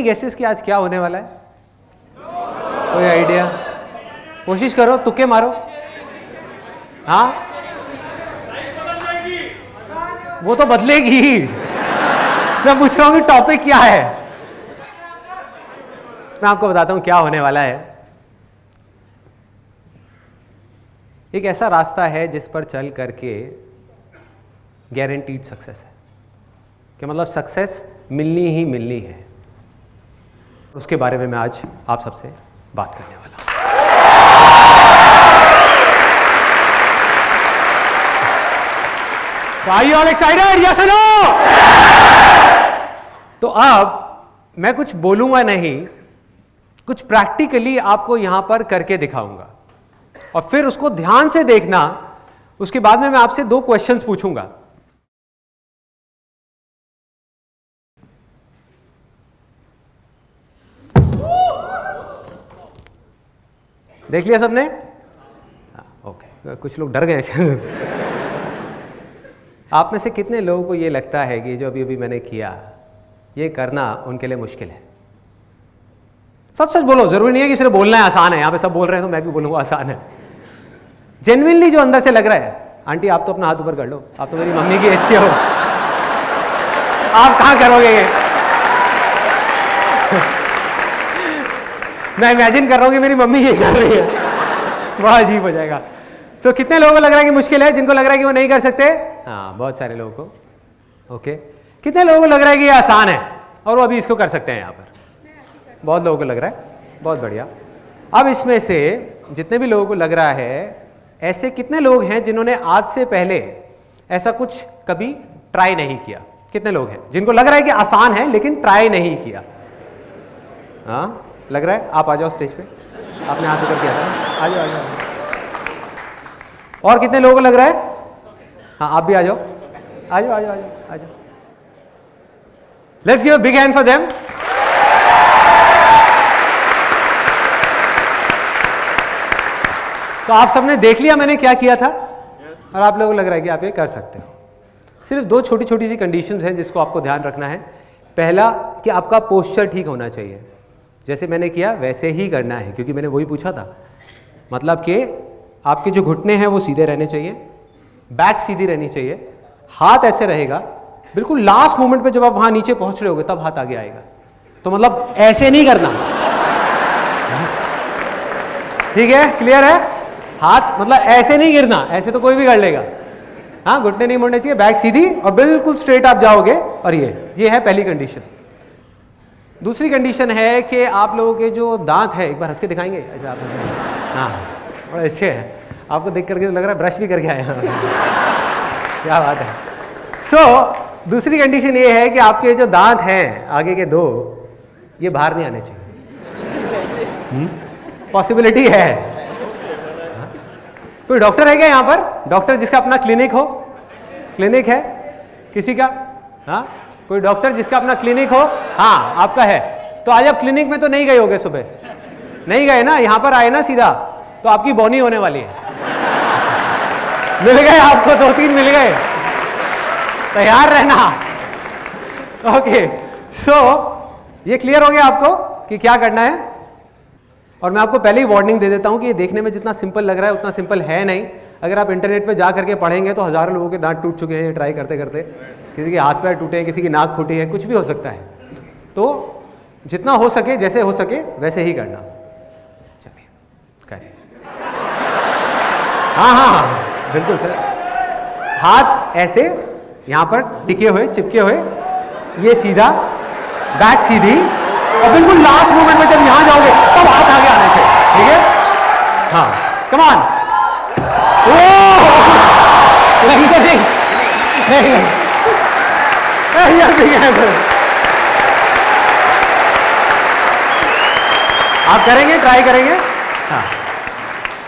Guesses कि आज क्या होने वाला है? कोई आइडिया? कोशिश करो, तुक्के मारो। हाँ, वो तो बदलेगी। मैं पूछ रहा हूं कि टॉपिक क्या है। मैं आपको बताता हूं क्या होने वाला है। एक ऐसा रास्ता है जिस पर चल करके गारंटीड सक्सेस है, कि मतलब सक्सेस मिलनी ही मिलनी है। उसके बारे में मैं आज आप सबसे बात करने वाला हूं। Are you all excited? Yes or no? तो अब मैं कुछ बोलूंगा नहीं, कुछ प्रैक्टिकली आपको यहां पर करके दिखाऊंगा और फिर उसको ध्यान से देखना। उसके बाद में मैं आपसे 2 क्वेश्चंस पूछूंगा। देख लिया सबने? ओके, कुछ लोग डर गए। आप में से कितने लोगों को ये लगता है कि जो अभी अभी मैंने किया ये करना उनके लिए मुश्किल है? सच सच बोलो, जरूरी नहीं है कि सिर्फ बोलना है आसान है। यहां पे सब बोल रहे हैं तो मैं भी बोलूंगा आसान है। जेन्युइनली जो अंदर से लग रहा है। आंटी आप तो अपना हाथ ऊपर कर लो, आप तो मेरी मम्मी की एज के हो, आप कहां करोगे ये? मैं इमेजिन कर रहा हूं कि मेरी मम्मी ये कर रही है, बड़ा अजीब हो जाएगा। तो कितने लोगों को लग रहा है कि मुश्किल है? जिनको लग रहा है कि वो नहीं कर सकते? हाँ, बहुत सारे लोगों को। ओके, कितने लोगों को लग रहा है कि ये आसान है और वो अभी इसको कर सकते हैं? यहाँ पर बहुत लोगों को लग रहा है। बहुत बढ़िया। अब इसमें से जितने भी लोगों को लग रहा है, ऐसे कितने लोग हैं जिन्होंने आज से पहले ऐसा कुछ कभी ट्राई नहीं किया? कितने लोग हैं जिनको लग रहा है कि आसान है लेकिन ट्राई नहीं किया? हाँ, लग रहा है। आप आ जाओ स्टेज पे, आपने हाथ ऊपर किया था। आ जाओ, आ जाओ। और कितने लोगों को लग रहा है? हाँ, आप भी आ जाओ, आ जाओ, आ जाओ, आ जाओ, आ जाओ। Let's give a big hand for them. तो आप सबने देख लिया मैंने क्या किया था, और आप लोगों को लग रहा है कि आप ये कर सकते हो। सिर्फ 2 छोटी छोटी सी कंडीशंस हैं जिसको आपको ध्यान रखना है। पहला कि आपका पोस्चर ठीक होना चाहिए, जैसे मैंने किया वैसे ही करना है, क्योंकि मैंने वही पूछा था। मतलब कि आपके जो घुटने हैं वो सीधे रहने चाहिए, बैक सीधी रहनी चाहिए, हाथ ऐसे रहेगा। बिल्कुल लास्ट मोमेंट पे जब आप वहां नीचे पहुंच रहे होगे तब हाथ आगे आएगा। तो मतलब ऐसे नहीं करना, ठीक है? क्लियर है? हाथ मतलब ऐसे नहीं गिरना, ऐसे तो कोई भी कर लेगा। हाँ, घुटने नहीं मोड़ने चाहिए, बैक सीधी और बिल्कुल स्ट्रेट आप जाओगे। और ये है पहली कंडीशन। दूसरी कंडीशन है कि आप लोगों के जो दांत है, एक बार हंस के दिखाएंगे? अच्छा, आप हाँ, बड़े अच्छे हैं। आपको देख करके तो लग रहा है ब्रश भी करके आए हैं। क्या बात है। दूसरी कंडीशन ये है कि आपके जो दांत हैं आगे के 2, ये बाहर नहीं आने चाहिए। पॉसिबिलिटी है। कोई डॉक्टर है क्या यहाँ पर? डॉक्टर जिसका अपना क्लिनिक हो? क्लिनिक है किसी का? हाँ, कोई डॉक्टर जिसका अपना क्लिनिक हो? हाँ, आपका है। तो आज आप क्लिनिक में तो नहीं गए होगे, सुबह नहीं गए ना, यहाँ पर आए ना सीधा, तो आपकी बोनी होने वाली है। मिल गए आपको, 2-3 मिल गए, तैयार रहना। ओके, ये क्लियर हो गया आपको कि क्या करना है। और मैं आपको पहले ही वार्निंग दे देता हूं कि ये देखने में जितना सिंपल लग रहा है उतना सिंपल है नहीं। अगर आप इंटरनेट पे जा करके पढ़ेंगे तो हजारों लोगों के दांत टूट चुके हैं ये ट्राई करते करते। किसी के हाथ पैर टूटे हैं, किसी की नाक फूटी है, कुछ भी हो सकता है। तो जितना हो सके, जैसे हो सके वैसे ही करना। चलिए करें। हाँ, बिल्कुल सर। हाथ ऐसे यहाँ पर टिके हुए, चिपके हुए, ये सीधा, बैक सीधी, और बिल्कुल लास्ट मोमेंट में जब यहाँ जाओगे तब हाथ आगे आने चाहिए। ठीक है? हाँ, कम ऑन। नहीं तो नहीं, आप करेंगे, ट्राई करेंगे। हाँ,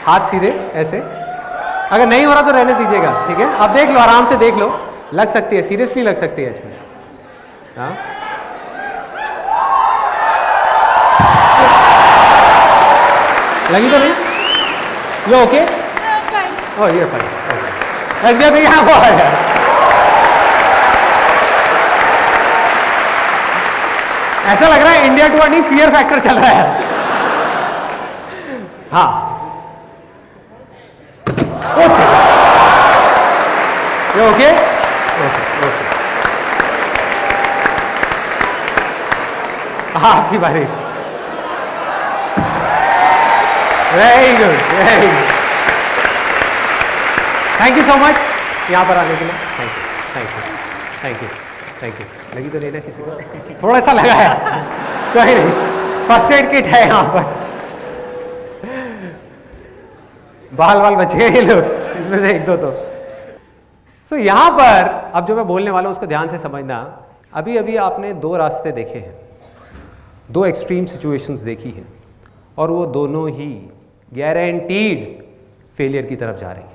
हाथ सीधे ऐसे। अगर नहीं हो रहा तो रहने दीजिएगा, ठीक है? आप देख लो, आराम से देख लो, लग सकती है, सीरियसली लग सकती है इसमें। हाँ, लगी तो नहीं? You okay? I'm fine. Oh, you're fine. Okay. Let's give a big hand for her. ऐसा लग रहा है इंडिया टू नहीं फियर फैक्टर चल रहा है। हाँ ओके ओके ओके, आपकी बारी। Very good very good, thank you so much यहाँ पर आने के लिए। Thank you thank you thank you thank you. लगी तो नहीं ना किसी को? थोड़ा सा लगा है, कोई नहीं, फर्स्ट एड किट है यहाँ पर। बाल बाल बच गए ये लोग, इसमें से एक दो तो यहां पर अब जो मैं बोलने वाला हूं उसको ध्यान से समझना। अभी अभी आपने दो रास्ते देखे हैं, दो एक्सट्रीम सिचुएशंस देखी हैं, और वो दोनों ही गारंटीड फेलियर की तरफ जा रही है।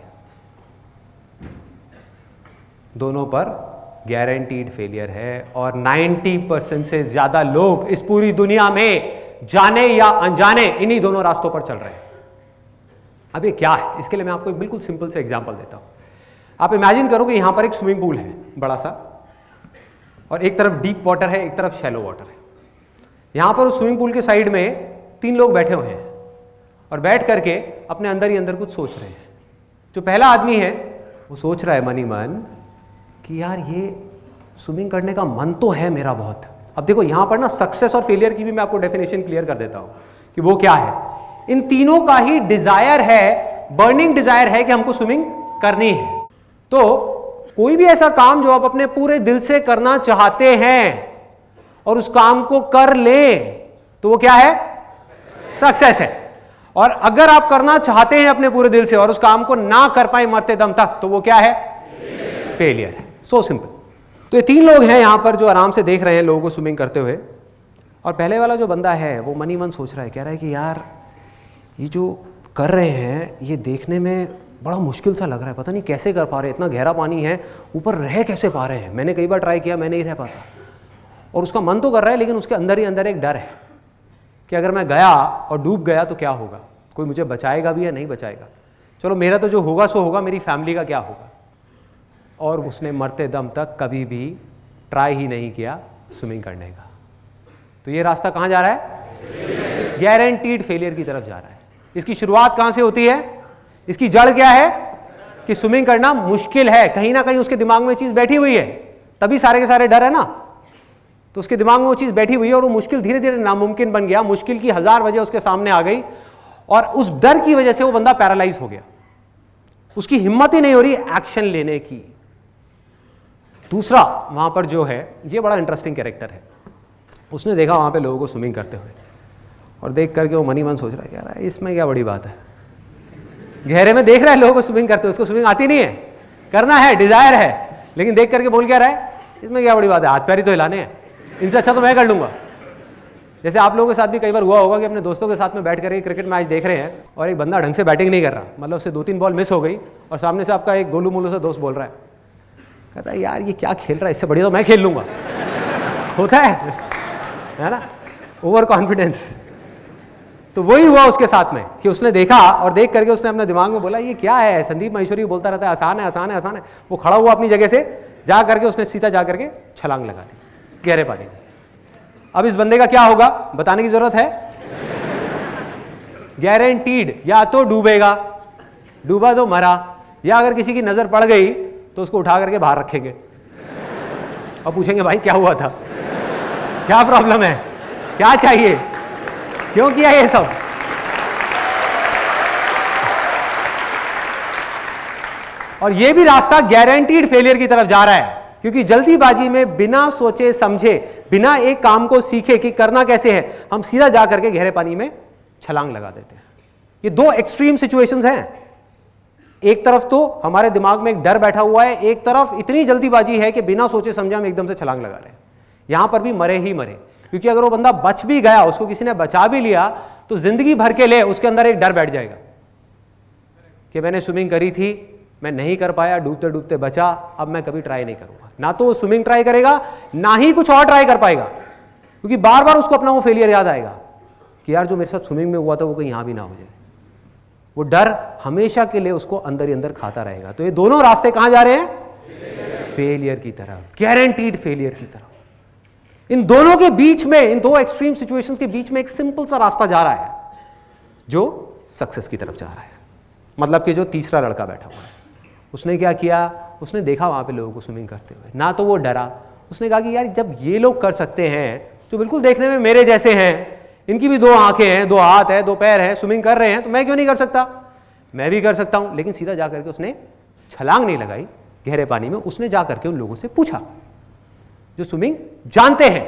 दोनों पर गारंटीड फेलियर है, और 90% से ज्यादा लोग इस पूरी दुनिया में जाने या अनजाने इन्हीं दोनों रास्तों पर चल रहे हैं। अब ये क्या है, इसके लिए मैं आपको एक बिल्कुल सिंपल से एग्जांपल देता हूं। आप इमेजिन करो कि यहां पर एक स्विमिंग पूल है बड़ा सा, और एक तरफ डीप वाटर है, एक तरफ शैलो वाटर है। यहां पर उस स्विमिंग पूल के साइड में 3 लोग बैठे हुए हैं, और बैठ करके अपने अंदर ही अंदर कुछ सोच रहे हैं। जो पहला आदमी है वो सोच रहा है मन ही मन कि यार ये स्विमिंग करने का मन तो है मेरा बहुत। अब देखो यहां पर ना सक्सेस और फेलियर की भी मैं आपको डेफिनेशन क्लियर कर देता हूं कि वो क्या है। इन तीनों का ही डिजायर है, बर्निंग डिजायर है कि हमको स्विमिंग करनी है। तो कोई भी ऐसा काम जो आप अपने पूरे दिल से करना चाहते हैं और उस काम को कर ले तो वो क्या है? सक्सेस है। और अगर आप करना चाहते हैं अपने पूरे दिल से और उस काम को ना कर पाए मरते दम तक तो वो क्या है? फेलियर है। So simple. तो ये 3 लोग हैं यहां पर जो आराम से देख रहे हैं लोगों को स्विमिंग करते हुए, और पहले वाला जो बंदा है वो मन ही मन सोच रहा है, कह रहा है कि यार ये जो कर रहे हैं ये देखने में बड़ा मुश्किल सा लग रहा है, पता नहीं कैसे कर पा रहे हैं, इतना गहरा पानी है, ऊपर रह कैसे पा रहे हैं। मैंने कई बार ट्राई किया, मैं नहीं रह पाता। और उसका मन तो कर रहा है, लेकिन उसके अंदर ही अंदर एक डर है कि अगर मैं गया और डूब गया तो क्या होगा, कोई मुझे बचाएगा भी या नहीं बचाएगा। चलो मेरा तो जो होगा सो होगा, मेरी फैमिली का क्या होगा। और उसने मरते दम तक कभी भी ट्राई ही नहीं किया स्विमिंग करने का। तो ये रास्ता कहाँ जा रहा है? गारंटीड फेलियर की तरफ जा रहा है। इसकी शुरुआत कहाँ से होती है? इसकी जड़ क्या है? कि स्विमिंग करना मुश्किल है। कहीं ना कहीं उसके दिमाग में चीज बैठी हुई है, तभी सारे के सारे डर है ना। तो उसके दिमाग में वो चीज बैठी हुई है और वो मुश्किल धीरे धीरे नामुमकिन बन गया। मुश्किल की 1000 वजह उसके सामने आ गई, और उस डर की वजह से वो बंदा पैरालाइज हो गया। उसकी हिम्मत ही नहीं हो रही एक्शन लेने की। दूसरा वहां पर जो है, ये बड़ा इंटरेस्टिंग कैरेक्टर है। उसने देखा वहां पे लोगों को स्विमिंग करते हुए, और देख करके वो मन ही मन सोच रहा है यार इसमें क्या बड़ी बात है। गहरे में देख रहा है लोगों को स्विमिंग करते हुए, उसको स्विमिंग आती नहीं है, करना है, डिजायर है, लेकिन देख करके बोल क्या रहा है, इसमें क्या बड़ी बात है, हाथ पैर ही तो हिलाने हैं, इनसे अच्छा तो मैं कर लूंगा। जैसे आप लोगों के साथ भी कई बार हुआ होगा कि अपने दोस्तों के साथ में बैठ करके क्रिकेट मैच देख रहे हैं और एक बंदा ढंग से बैटिंग नहीं कर रहा, मतलब उससे 2-3 बॉल मिस हो गई और सामने से आपका एक गोलू मोलू सा दोस्त बोल रहा है, कहता है यार ये क्या खेल रहा है, इससे बढ़िया तो मैं खेल लूंगा। होता है ना, ओवर कॉन्फिडेंस। तो वही हुआ उसके साथ में कि उसने देखा और देख करके उसने अपने दिमाग में बोला ये क्या है, संदीप महेश्वरी बोलता रहता है आसान है आसान है आसान है। वो खड़ा हुआ अपनी जगह से, जा करके उसने सीधा जा करके छलांग लगा दी गहरे पानी में। अब इस बंदे का क्या होगा बताने की जरूरत है? गारंटीड या तो डूबेगा, डूबा तो मरा, या अगर किसी की नजर पड़ गई तो उसको उठा करके बाहर रखेंगे और पूछेंगे भाई क्या हुआ था, क्या प्रॉब्लम है, क्या चाहिए, क्यों किया ये सब। और ये भी रास्ता गारंटीड फेलियर की तरफ जा रहा है, क्योंकि जल्दीबाजी में बिना सोचे समझे, बिना एक काम को सीखे कि करना कैसे है, हम सीधा जा करके गहरे पानी में छलांग लगा देते हैं। ये 2 एक्सट्रीम सिचुएशंस हैं। एक तरफ तो हमारे दिमाग में एक डर बैठा हुआ है, एक तरफ इतनी जल्दीबाजी है कि बिना सोचे समझे हम एकदम से छलांग लगा रहे हैं। यहां पर भी मरे ही मरे, क्योंकि अगर वो बंदा बच भी गया, उसको किसी ने बचा भी लिया, तो जिंदगी भर के लिए उसके अंदर एक डर बैठ जाएगा कि मैंने स्विमिंग करी थी, मैं नहीं कर पाया, डूबते डूबते बचा, अब मैं कभी ट्राई नहीं करूंगा। ना तो वो स्विमिंग ट्राई करेगा, ना ही कुछ और ट्राई कर पाएगा, क्योंकि बार बार उसको अपना वो फेलियर याद आएगा कि यार जो मेरे साथ स्विमिंग में हुआ था वो कहीं यहां भी ना हो जाए। वो डर हमेशा के लिए उसको अंदर ही अंदर खाता रहेगा। तो ये दोनों रास्ते कहां जा रहे हैं? फेलियर की तरफ, गारंटीड फेलियर की तरफ। इन दोनों के बीच में, इन दो एक्सट्रीम सिचुएशंस के बीच में एक सिंपल सा रास्ता जा रहा है जो सक्सेस की तरफ जा रहा है। मतलब कि जो तीसरा लड़का बैठा हुआ है, उसने क्या किया, उसने देखा वहां पे लोगों को स्विमिंग करते हुए, ना तो वो डरा, उसने कहा कि यार जब ये लोग कर सकते हैं जो बिल्कुल देखने में मेरे जैसे हैं, इनकी भी 2 आंखें हैं, 2 हाथ है, 2 पैर हैं, स्विमिंग कर रहे हैं, तो मैं क्यों नहीं कर सकता, मैं भी कर सकता हूं। लेकिन सीधा जाकर के उसने छलांग नहीं लगाई गहरे पानी में, उसने जाकर के उन लोगों से पूछा जो स्विमिंग जानते हैं,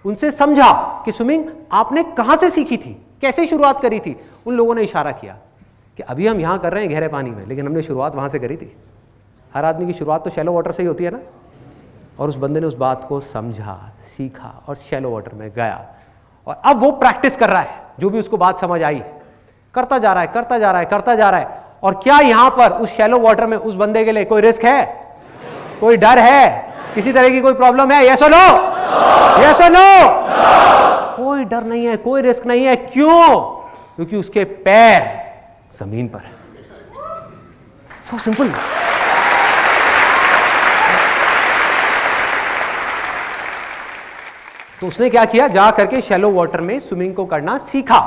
उनसे समझा कि स्विमिंग आपने कहां से सीखी थी, कैसे शुरुआत करी थी। उन लोगों ने इशारा किया कि अभी हम यहां कर रहे हैं गहरे पानी में, लेकिन हमने शुरुआत वहां से करी थी। हर आदमी की शुरुआत तो शैलो वाटर से ही होती है ना। और उस बंदे ने उस बात को समझा, सीखा और शैलो वाटर में गया, और अब वो प्रैक्टिस कर रहा है, जो भी उसको बात समझ आई करता जा रहा है, करता जा रहा है, करता जा रहा है। और क्या यहां पर उस शैलो वाटर में उस बंदे के लिए कोई रिस्क है, कोई डर है, किसी तरह की कोई प्रॉब्लम है? यस और नो? यस और नो? कोई डर नहीं है, कोई रिस्क नहीं है। क्यों? क्योंकि उसके पैर जमीन पर है। So simple. तो उसने क्या किया, जा करके शैलो वाटर में स्विमिंग को करना सीखा।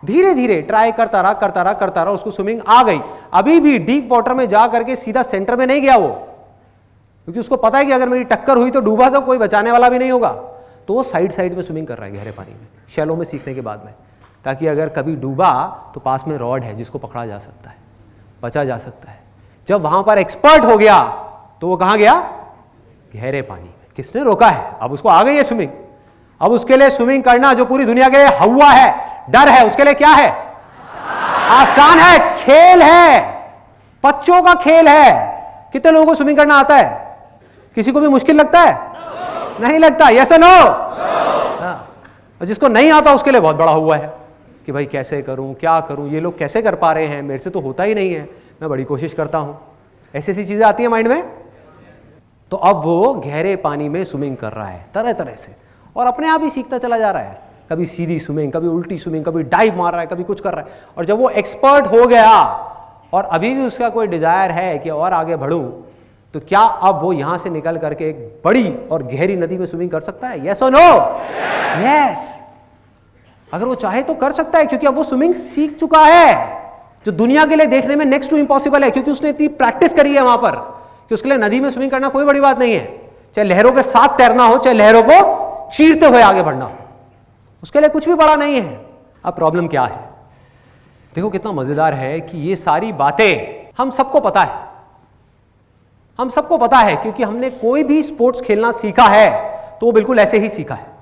धीरे धीरे ट्राई करता रहा, करता रहा, करता रहा, उसको स्विमिंग आ गई। अभी भी डीप वाटर में जा करके सीधा सेंटर में नहीं गया वो, क्योंकि उसको पता है कि अगर मेरी टक्कर हुई तो डूबा तो कोई बचाने वाला भी नहीं होगा। तो वो साइड साइड में स्विमिंग कर रहा है गहरे पानी में, शैलो में सीखने के बाद में, ताकि अगर कभी डूबा तो पास में रॉड है जिसको पकड़ा जा सकता है, बचा जा सकता है। जब वहां पर एक्सपर्ट हो गया तो वो कहां गया? गहरे पानी में। किसने रोका है? अब उसको आ गई है स्विमिंग। अब उसके लिए स्विमिंग करना जो पूरी दुनिया के लिए हवा है, डर है, उसके लिए क्या है? आसान है, खेल है, बच्चों का खेल है। कितने लोगों को स्विमिंग करना आता है? किसी को भी मुश्किल लगता है? नहीं लगता। यस और नो? और जिसको नहीं आता उसके लिए बहुत बड़ा हुआ है कि भाई कैसे करूं, क्या करूं, ये लोग कैसे कर पा रहे हैं, मेरे से तो होता ही नहीं है, मैं बड़ी कोशिश करता हूं। ऐसी ऐसी चीजें आती है माइंड में। तो अब वो गहरे पानी में स्विमिंग कर रहा है तरह तरह से, और अपने आप ही सीखता चला जा रहा है। कभी सीधी स्विमिंग, कभी उल्टी स्विमिंग, कभी डाइव मार रहा है, कभी कुछ कर रहा है। और जब वो एक्सपर्ट हो गया और अभी भी उसका कोई डिजायर है कि और आगे बढ़ूं, तो क्या अब वो यहां से निकल करके एक बड़ी और गहरी नदी में स्विमिंग कर सकता है? यस और नो? यस। अगर वो चाहे तो कर सकता है, क्योंकि अब वो स्विमिंग सीख चुका है, जो दुनिया के लिए देखने में नेक्स्ट टू इम्पॉसिबल है, क्योंकि उसने इतनी प्रैक्टिस करी है वहां पर कि उसके लिए नदी में स्विमिंग करना कोई बड़ी बात नहीं है। चाहे लहरों के साथ तैरना हो, चाहे लहरों को चीरते हुए आगे बढ़ना हो, उसके लिए कुछ भी बड़ा नहीं है। अब प्रॉब्लम क्या है? देखो कितना मजेदार है कि ये सारी बातें हम सबको पता है, हम सबको पता है, क्योंकि हमने कोई भी स्पोर्ट्स खेलना सीखा है तो वो बिल्कुल ऐसे ही सीखा है।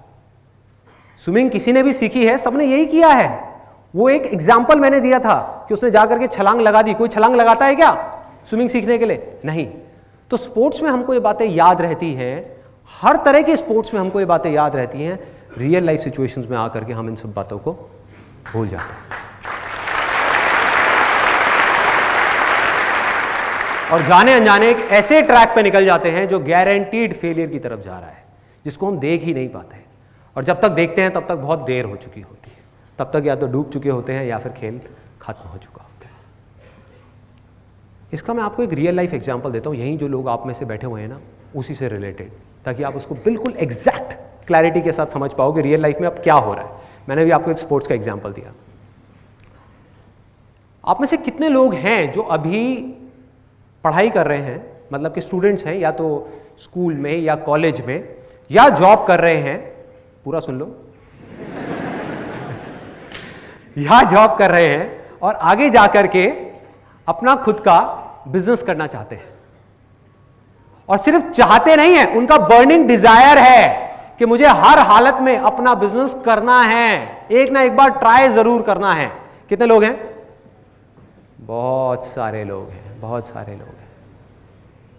स्विमिंग किसी ने भी सीखी है, सबने यही किया है। वो एक एग्जाम्पल मैंने दिया था कि उसने जाकर के छलांग लगा दी। कोई छलांग लगाता है क्या स्विमिंग सीखने के लिए? नहीं। तो स्पोर्ट्स में हमको ये बातें याद रहती हैं, हर तरह के स्पोर्ट्स में हमको ये बातें याद रहती हैं। रियल लाइफ सिचुएशंस में आकर के हम इन सब बातों को भूल जाते हैं और जाने अनजाने एक ऐसे ट्रैक पे निकल जाते हैं जो गारंटीड फेलियर की तरफ जा रहा है, जिसको हम देख ही नहीं पाते हैं। और जब तक देखते हैं तब तक बहुत देर हो चुकी होती है, तब तक या तो डूब चुके होते हैं या फिर खेल खत्म हो चुका होता है। इसका मैं आपको एक रियल लाइफ एग्जांपल देता हूँ, यहीं जो लोग आप में से बैठे हुए हैं ना, उसी से रिलेटेड, ताकि आप उसको बिल्कुल एग्जैक्ट क्लैरिटी के साथ समझ पाओ कि रियल लाइफ में अब क्या हो रहा है। मैंने भी आपको एक स्पोर्ट्स का एग्जांपल दिया। आप में से कितने लोग हैं जो अभी पढ़ाई कर रहे हैं, मतलब कि स्टूडेंट्स हैं, या तो स्कूल में या कॉलेज में या जॉब कर रहे हैं, पूरा सुन लो या जॉब कर रहे हैं और आगे जाकर के अपना खुद का बिजनेस करना चाहते हैं। और सिर्फ चाहते नहीं है, उनका बर्निंग डिजायर है कि मुझे हर हालत में अपना बिजनेस करना है, एक ना एक बार ट्राई जरूर करना है। कितने लोग हैं? बहुत सारे लोग हैं, बहुत सारे लोग हैं।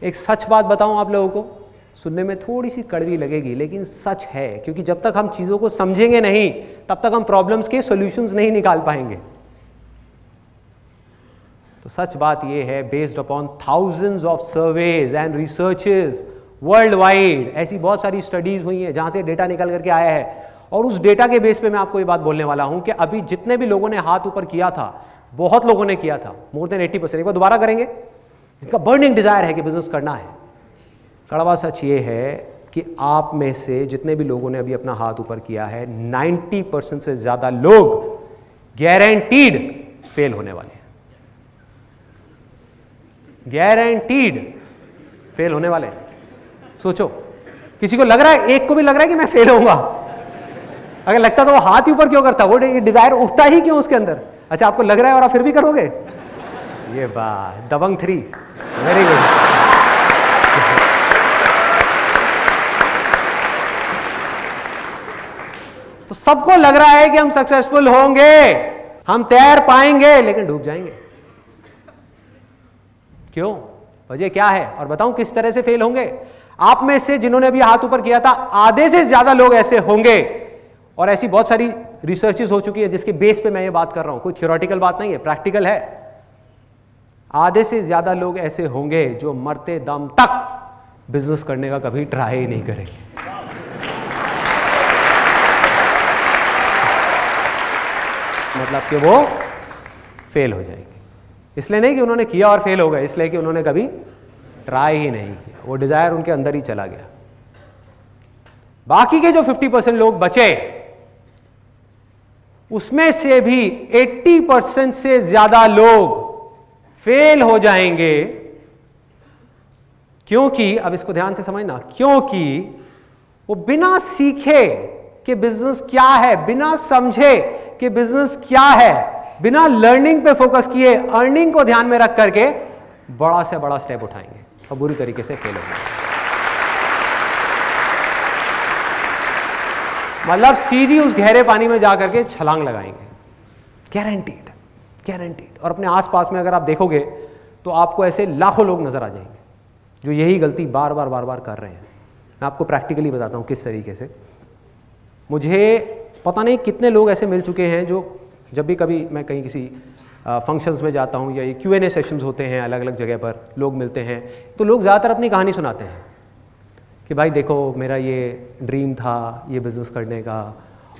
एक सच बात बताऊं आप लोगों को, सुनने में थोड़ी सी कड़वी लगेगी लेकिन सच है, क्योंकि जब तक हम चीजों को समझेंगे नहीं तब तक हम प्रॉब्लम्स के सॉल्यूशंस नहीं निकाल पाएंगे। तो सच बात यह है, based upon thousands of surveys and researches world wide, ऐसी बहुत सारी स्टडीज हुई हैं जहां से डेटा निकल करके आया है। और उस डेटा के बेस पे मैं आपको ये बात बोलने वाला हूं कि अभी जितने भी लोगों ने हाथ ऊपर किया था, बहुत लोगों ने किया था, मोर देन 80%, एक बार दोबारा करेंगे, इनका बर्निंग डिजायर है कि बिजनेस करना है। कड़वा सच ये है कि आप में से जितने भी लोगों ने अभी अपना हाथ ऊपर किया है 90% से ज्यादा लोग गारंटीड फेल होने वाले हैं, गारंटीड फेल होने वाले हैं। सोचो, किसी को लग रहा है, एक को भी लग रहा है कि मैं फेल होऊंगा? अगर लगता तो वो हाथ ही ऊपर क्यों करता? वो डिजायर उठता ही क्यों उसके अंदर? अच्छा, आपको लग रहा है और आप फिर भी करोगे? ये बात दबंग 3, वेरी गुड। तो सबको लग रहा है कि हम सक्सेसफुल होंगे, हम तैर पाएंगे, लेकिन डूब जाएंगे। क्यों? वजह क्या है? और बताऊं किस तरह से फेल होंगे। आप में से जिन्होंने अभी हाथ ऊपर किया था, आधे से ज्यादा लोग ऐसे होंगे, और ऐसी बहुत सारी रिसर्चेस हो चुकी है जिसके बेस पे मैं ये बात कर रहा हूं, कोई थियोरेटिकल बात नहीं है, प्रैक्टिकल है। आधे से ज्यादा लोग ऐसे होंगे जो मरते दम तक बिजनेस करने का कभी ट्राई ही नहीं करेंगे। मतलब कि वो फेल हो जाएंगे। इसलिए नहीं कि उन्होंने किया और फेल हो गए, इसलिए कि उन्होंने कभी ट्राई ही नहीं किया, वो डिजायर उनके अंदर ही चला गया। बाकी के जो 50% लोग बचे, उसमें से भी 80% से ज्यादा लोग फेल हो जाएंगे। क्योंकि, अब इसको ध्यान से समझना, क्योंकि वो बिना सीखे कि बिजनेस क्या है, बिना समझे कि बिजनेस क्या है, बिना लर्निंग पे फोकस किए, अर्निंग को ध्यान में रख करके बड़ा से बड़ा स्टेप उठाएंगे और बुरी तरीके से फेल हो जाएंगे। मतलब सीधी उस गहरे पानी में जाकर के छलांग लगाएंगे, गारंटीड, गारंटीड। और अपने आसपास में अगर आप देखोगे तो आपको ऐसे लाखों लोग नजर आ जाएंगे जो यही गलती बार बार कर रहे हैं। मैं आपको प्रैक्टिकली बताता हूं किस तरीके से। मुझे पता नहीं कितने लोग ऐसे मिल चुके हैं जो जब भी कभी मैं कहीं किसी फंक्शंस में जाता हूं या ये Q&A सेशंस होते हैं, अलग अलग जगह पर लोग मिलते हैं, तो लोग ज़्यादातर अपनी कहानी सुनाते हैं कि भाई देखो, मेरा ये ड्रीम था ये बिज़नेस करने का,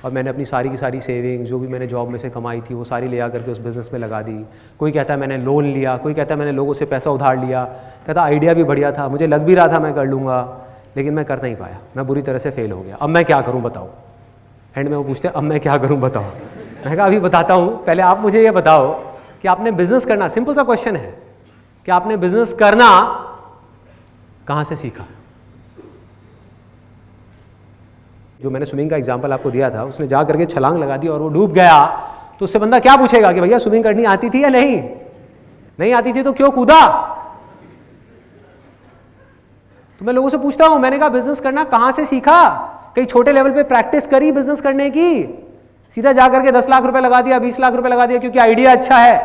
और मैंने अपनी सारी की सारी सेविंग्स जो भी मैंने जॉब में से कमाई थी वो सारी ले आकर के उस बिज़नेस में लगा दी। कोई कहता है मैंने लोन लिया, कोई कहता है मैंने लोगों से पैसा उधार लिया, कहता आइडिया भी बढ़िया था, मुझे लग भी रहा था मैं कर लूँगा, लेकिन मैं कर नहीं पाया, मैं बुरी तरह से फेल हो गया, अब मैं क्या करूँ बताओ। एंड में वो पूछते हैं अब मैं क्या करूँ बताओ। मैं कहा अभी बताता हूँ, पहले आप मुझे ये बताओ कि आपने बिजनेस करना, सिंपल सा क्वेश्चन है कि आपने बिजनेस करना कहाँ से सीखा। जो मैंने स्विमिंग का एग्जांपल आपको दिया था, उसने जा करके छलांग लगा दी और वो डूब गया, तो उससे बंदा क्या पूछेगा कि भैया स्विमिंग करनी आती थी या नहीं? नहीं आती थी तो क्यों कूदा? तो मैं लोगों से पूछता हूं, मैंने कहा बिजनेस करना कहां से सीखा? कहीं छोटे लेवल पे प्रैक्टिस करी बिजनेस करने की? सीधा जाकर के 10 लाख रुपए लगा दिया, 20 लाख रुपए लगा दिया क्योंकि आइडिया अच्छा है?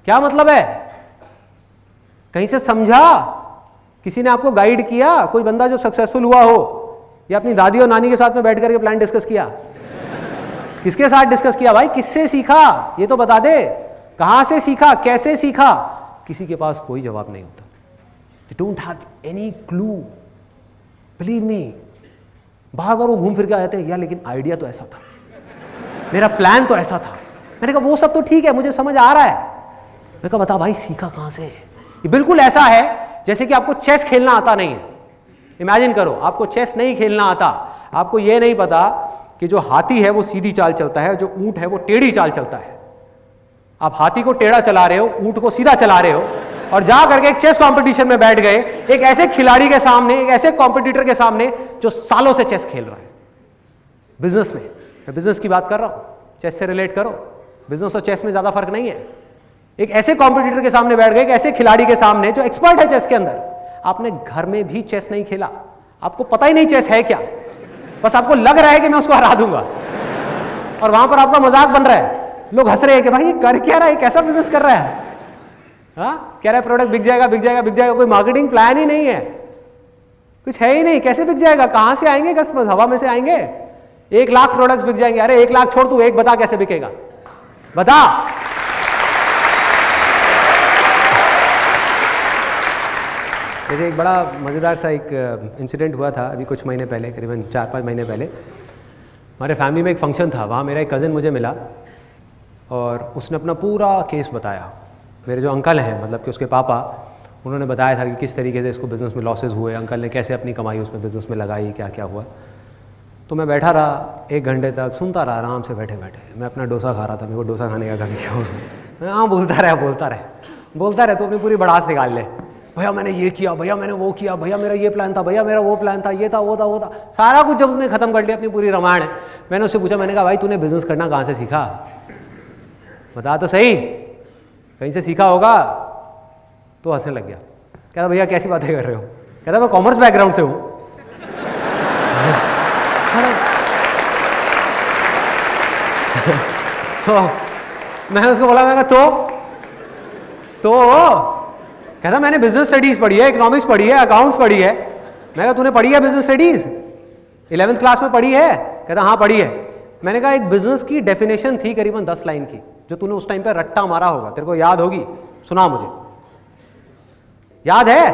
क्या मतलब है? कहीं से समझा? किसी ने आपको गाइड किया? कोई बंदा जो सक्सेसफुल हुआ हो, या अपनी दादी और नानी के साथ में बैठ करके प्लान डिस्कस किया? किसके साथ डिस्कस किया भाई? किससे सीखा ये तो बता दे। कहां से सीखा, कैसे सीखा? किसी के पास कोई जवाब नहीं होता। They don't have any clue. Believe me. बार बार वो घूम फिर के आते हैं, यार लेकिन आइडिया तो ऐसा था, मेरा प्लान तो ऐसा था। मैंने कहा वो सब तो ठीक है, मुझे समझ आ रहा है। मैं कहा बता भाई सीखा कहां से? ये बिल्कुल ऐसा है जैसे कि आपको चेस खेलना आता नहीं है। इमेजिन करो आपको चेस नहीं खेलना आता, आपको ये नहीं पता कि जो हाथी है वो सीधी चाल चलता है, जो ऊंट है वो टेढ़ी चाल चलता है। आप हाथी को टेढ़ा चला रहे हो, ऊंट को सीधा चला रहे हो, और जा करके एक चेस कंपटीशन में बैठ गए, एक ऐसे खिलाड़ी के सामने, एक ऐसे कॉम्पिटिटर के सामने जो सालों से चेस खेल रहा है। बिजनेस में, मैं बिजनेस की बात कर रहा हूं, चेस से रिलेट करो, बिजनेस और चेस में ज्यादा फर्क नहीं है। एक ऐसे कॉम्पिटिटर के सामने बैठ गए, एक ऐसे खिलाड़ी के सामने जो एक्सपर्ट है चेस के अंदर। आपने घर में भी चेस नहीं खेला, आपको पता ही नहीं चेस है क्या, बस आपको लग रहा है कि मैं उसको हरा दूंगा, और वहां पर आपका मजाक बन रहा है। लोग हंस रहे हैं कि भाई ये कर क्या रहा है, कैसा बिजनेस कर रहा है, हाँ कह रहा है प्रोडक्ट बिक जाएगा बिक जाएगा बिक जाएगा, कोई मार्केटिंग प्लान ही नहीं है, कुछ है ही नहीं, कैसे बिक जाएगा, कहां से आएंगे कस्टमर, हवा में से आएंगे। 1 लाख प्रोडक्ट्स बिक जाएंगे, अरे 1 लाख छोड़, तू एक बता कैसे बिकेगा, बता। जैसे एक बड़ा मज़ेदार सा एक इंसिडेंट हुआ था अभी कुछ महीने पहले, करीबन 4-5 महीने पहले। हमारे फैमिली में एक फंक्शन था, वहाँ मेरा एक कज़न मुझे मिला और उसने अपना पूरा केस बताया। मेरे जो अंकल हैं, मतलब कि उसके पापा, उन्होंने बताया था कि किस तरीके से इसको बिज़नेस में लॉसेस हुए, अंकल ने कैसे अपनी कमाई उसमें बिज़नेस में लगाई, क्या क्या हुआ। तो मैं बैठा रहा 1 घंटे तक, सुनता रहा आराम से बैठे बैठे। मैं अपना डोसा खा रहा था, मेरे को डोसा खाने का कभी शौक नहीं। हाँ, बोलता रहे तो अपनी पूरी भड़ास निकाल ले। भैया मैंने ये किया, भैया मैंने वो किया, भैया मेरा ये प्लान था, भैया मेरा वो प्लान था, ये था वो था वो था, सारा कुछ जब उसने खत्म कर लिया, अपनी पूरी रामायण। मैंने उससे पूछा, मैंने कहा भाई तूने बिजनेस करना कहाँ से सीखा, बता तो सही, कहीं से सीखा होगा। तो हंसने लग गया, कहता भैया कैसी बातें कर रहे हो, कहता मैं कॉमर्स बैकग्राउंड से हूँ। तो मैंने उसको बोला, मैं तो कहता मैंने बिजनेस स्टडीज पढ़ी है, इकोनॉमिक्स पढ़ी है, अकाउंट्स पढ़ी है। मैं कहा तूने पढ़ी है बिजनेस स्टडीज, 11th क्लास में पढ़ी है? कहता हाँ पढ़ी है। मैंने कहा एक बिजनेस की डेफिनेशन थी करीबन 10 लाइन की, जो तूने उस टाइम पे रट्टा मारा होगा, तेरे को याद होगी, सुना मुझे, याद है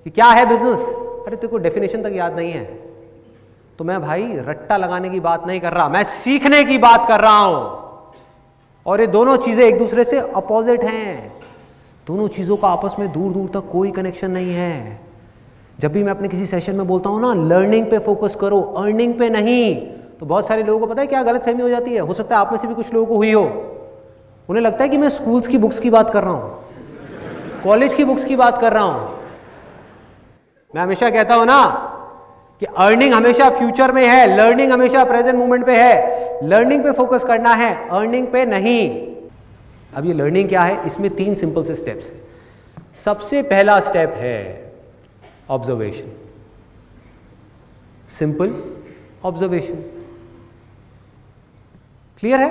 कि क्या है बिजनेस? अरे तेरे को डेफिनेशन तक याद नहीं है। तो मैं भाई रट्टा लगाने की बात नहीं कर रहा, मैं सीखने की बात कर रहा हूं। और ये दोनों चीजें एक दूसरे से अपोजिट हैं, दोनों चीजों का आपस में दूर दूर तक कोई कनेक्शन नहीं है। जब भी मैं अपने किसी सेशन में बोलता हूं ना, लर्निंग पे फोकस करो, अर्निंग पे नहीं, तो बहुत सारे लोगों को पता है क्या गलतफहमी हो जाती है, हो सकता है आप में से भी कुछ लोगों को हुई हो। उन्हें लगता है कि मैं स्कूल्स की बुक्स की बात कर रहा हूं, कॉलेज की बुक्स की बात कर रहा हूं। मैं हमेशा कहता हूं ना कि अर्निंग हमेशा फ्यूचर में है, लर्निंग हमेशा प्रेजेंट मोमेंट पे है। लर्निंग पे फोकस करना है, अर्निंग पे नहीं। अब ये लर्निंग क्या है, इसमें 3 सिंपल से स्टेप्स हैं। सबसे पहला स्टेप है ऑब्जर्वेशन, सिंपल ऑब्जर्वेशन। क्लियर है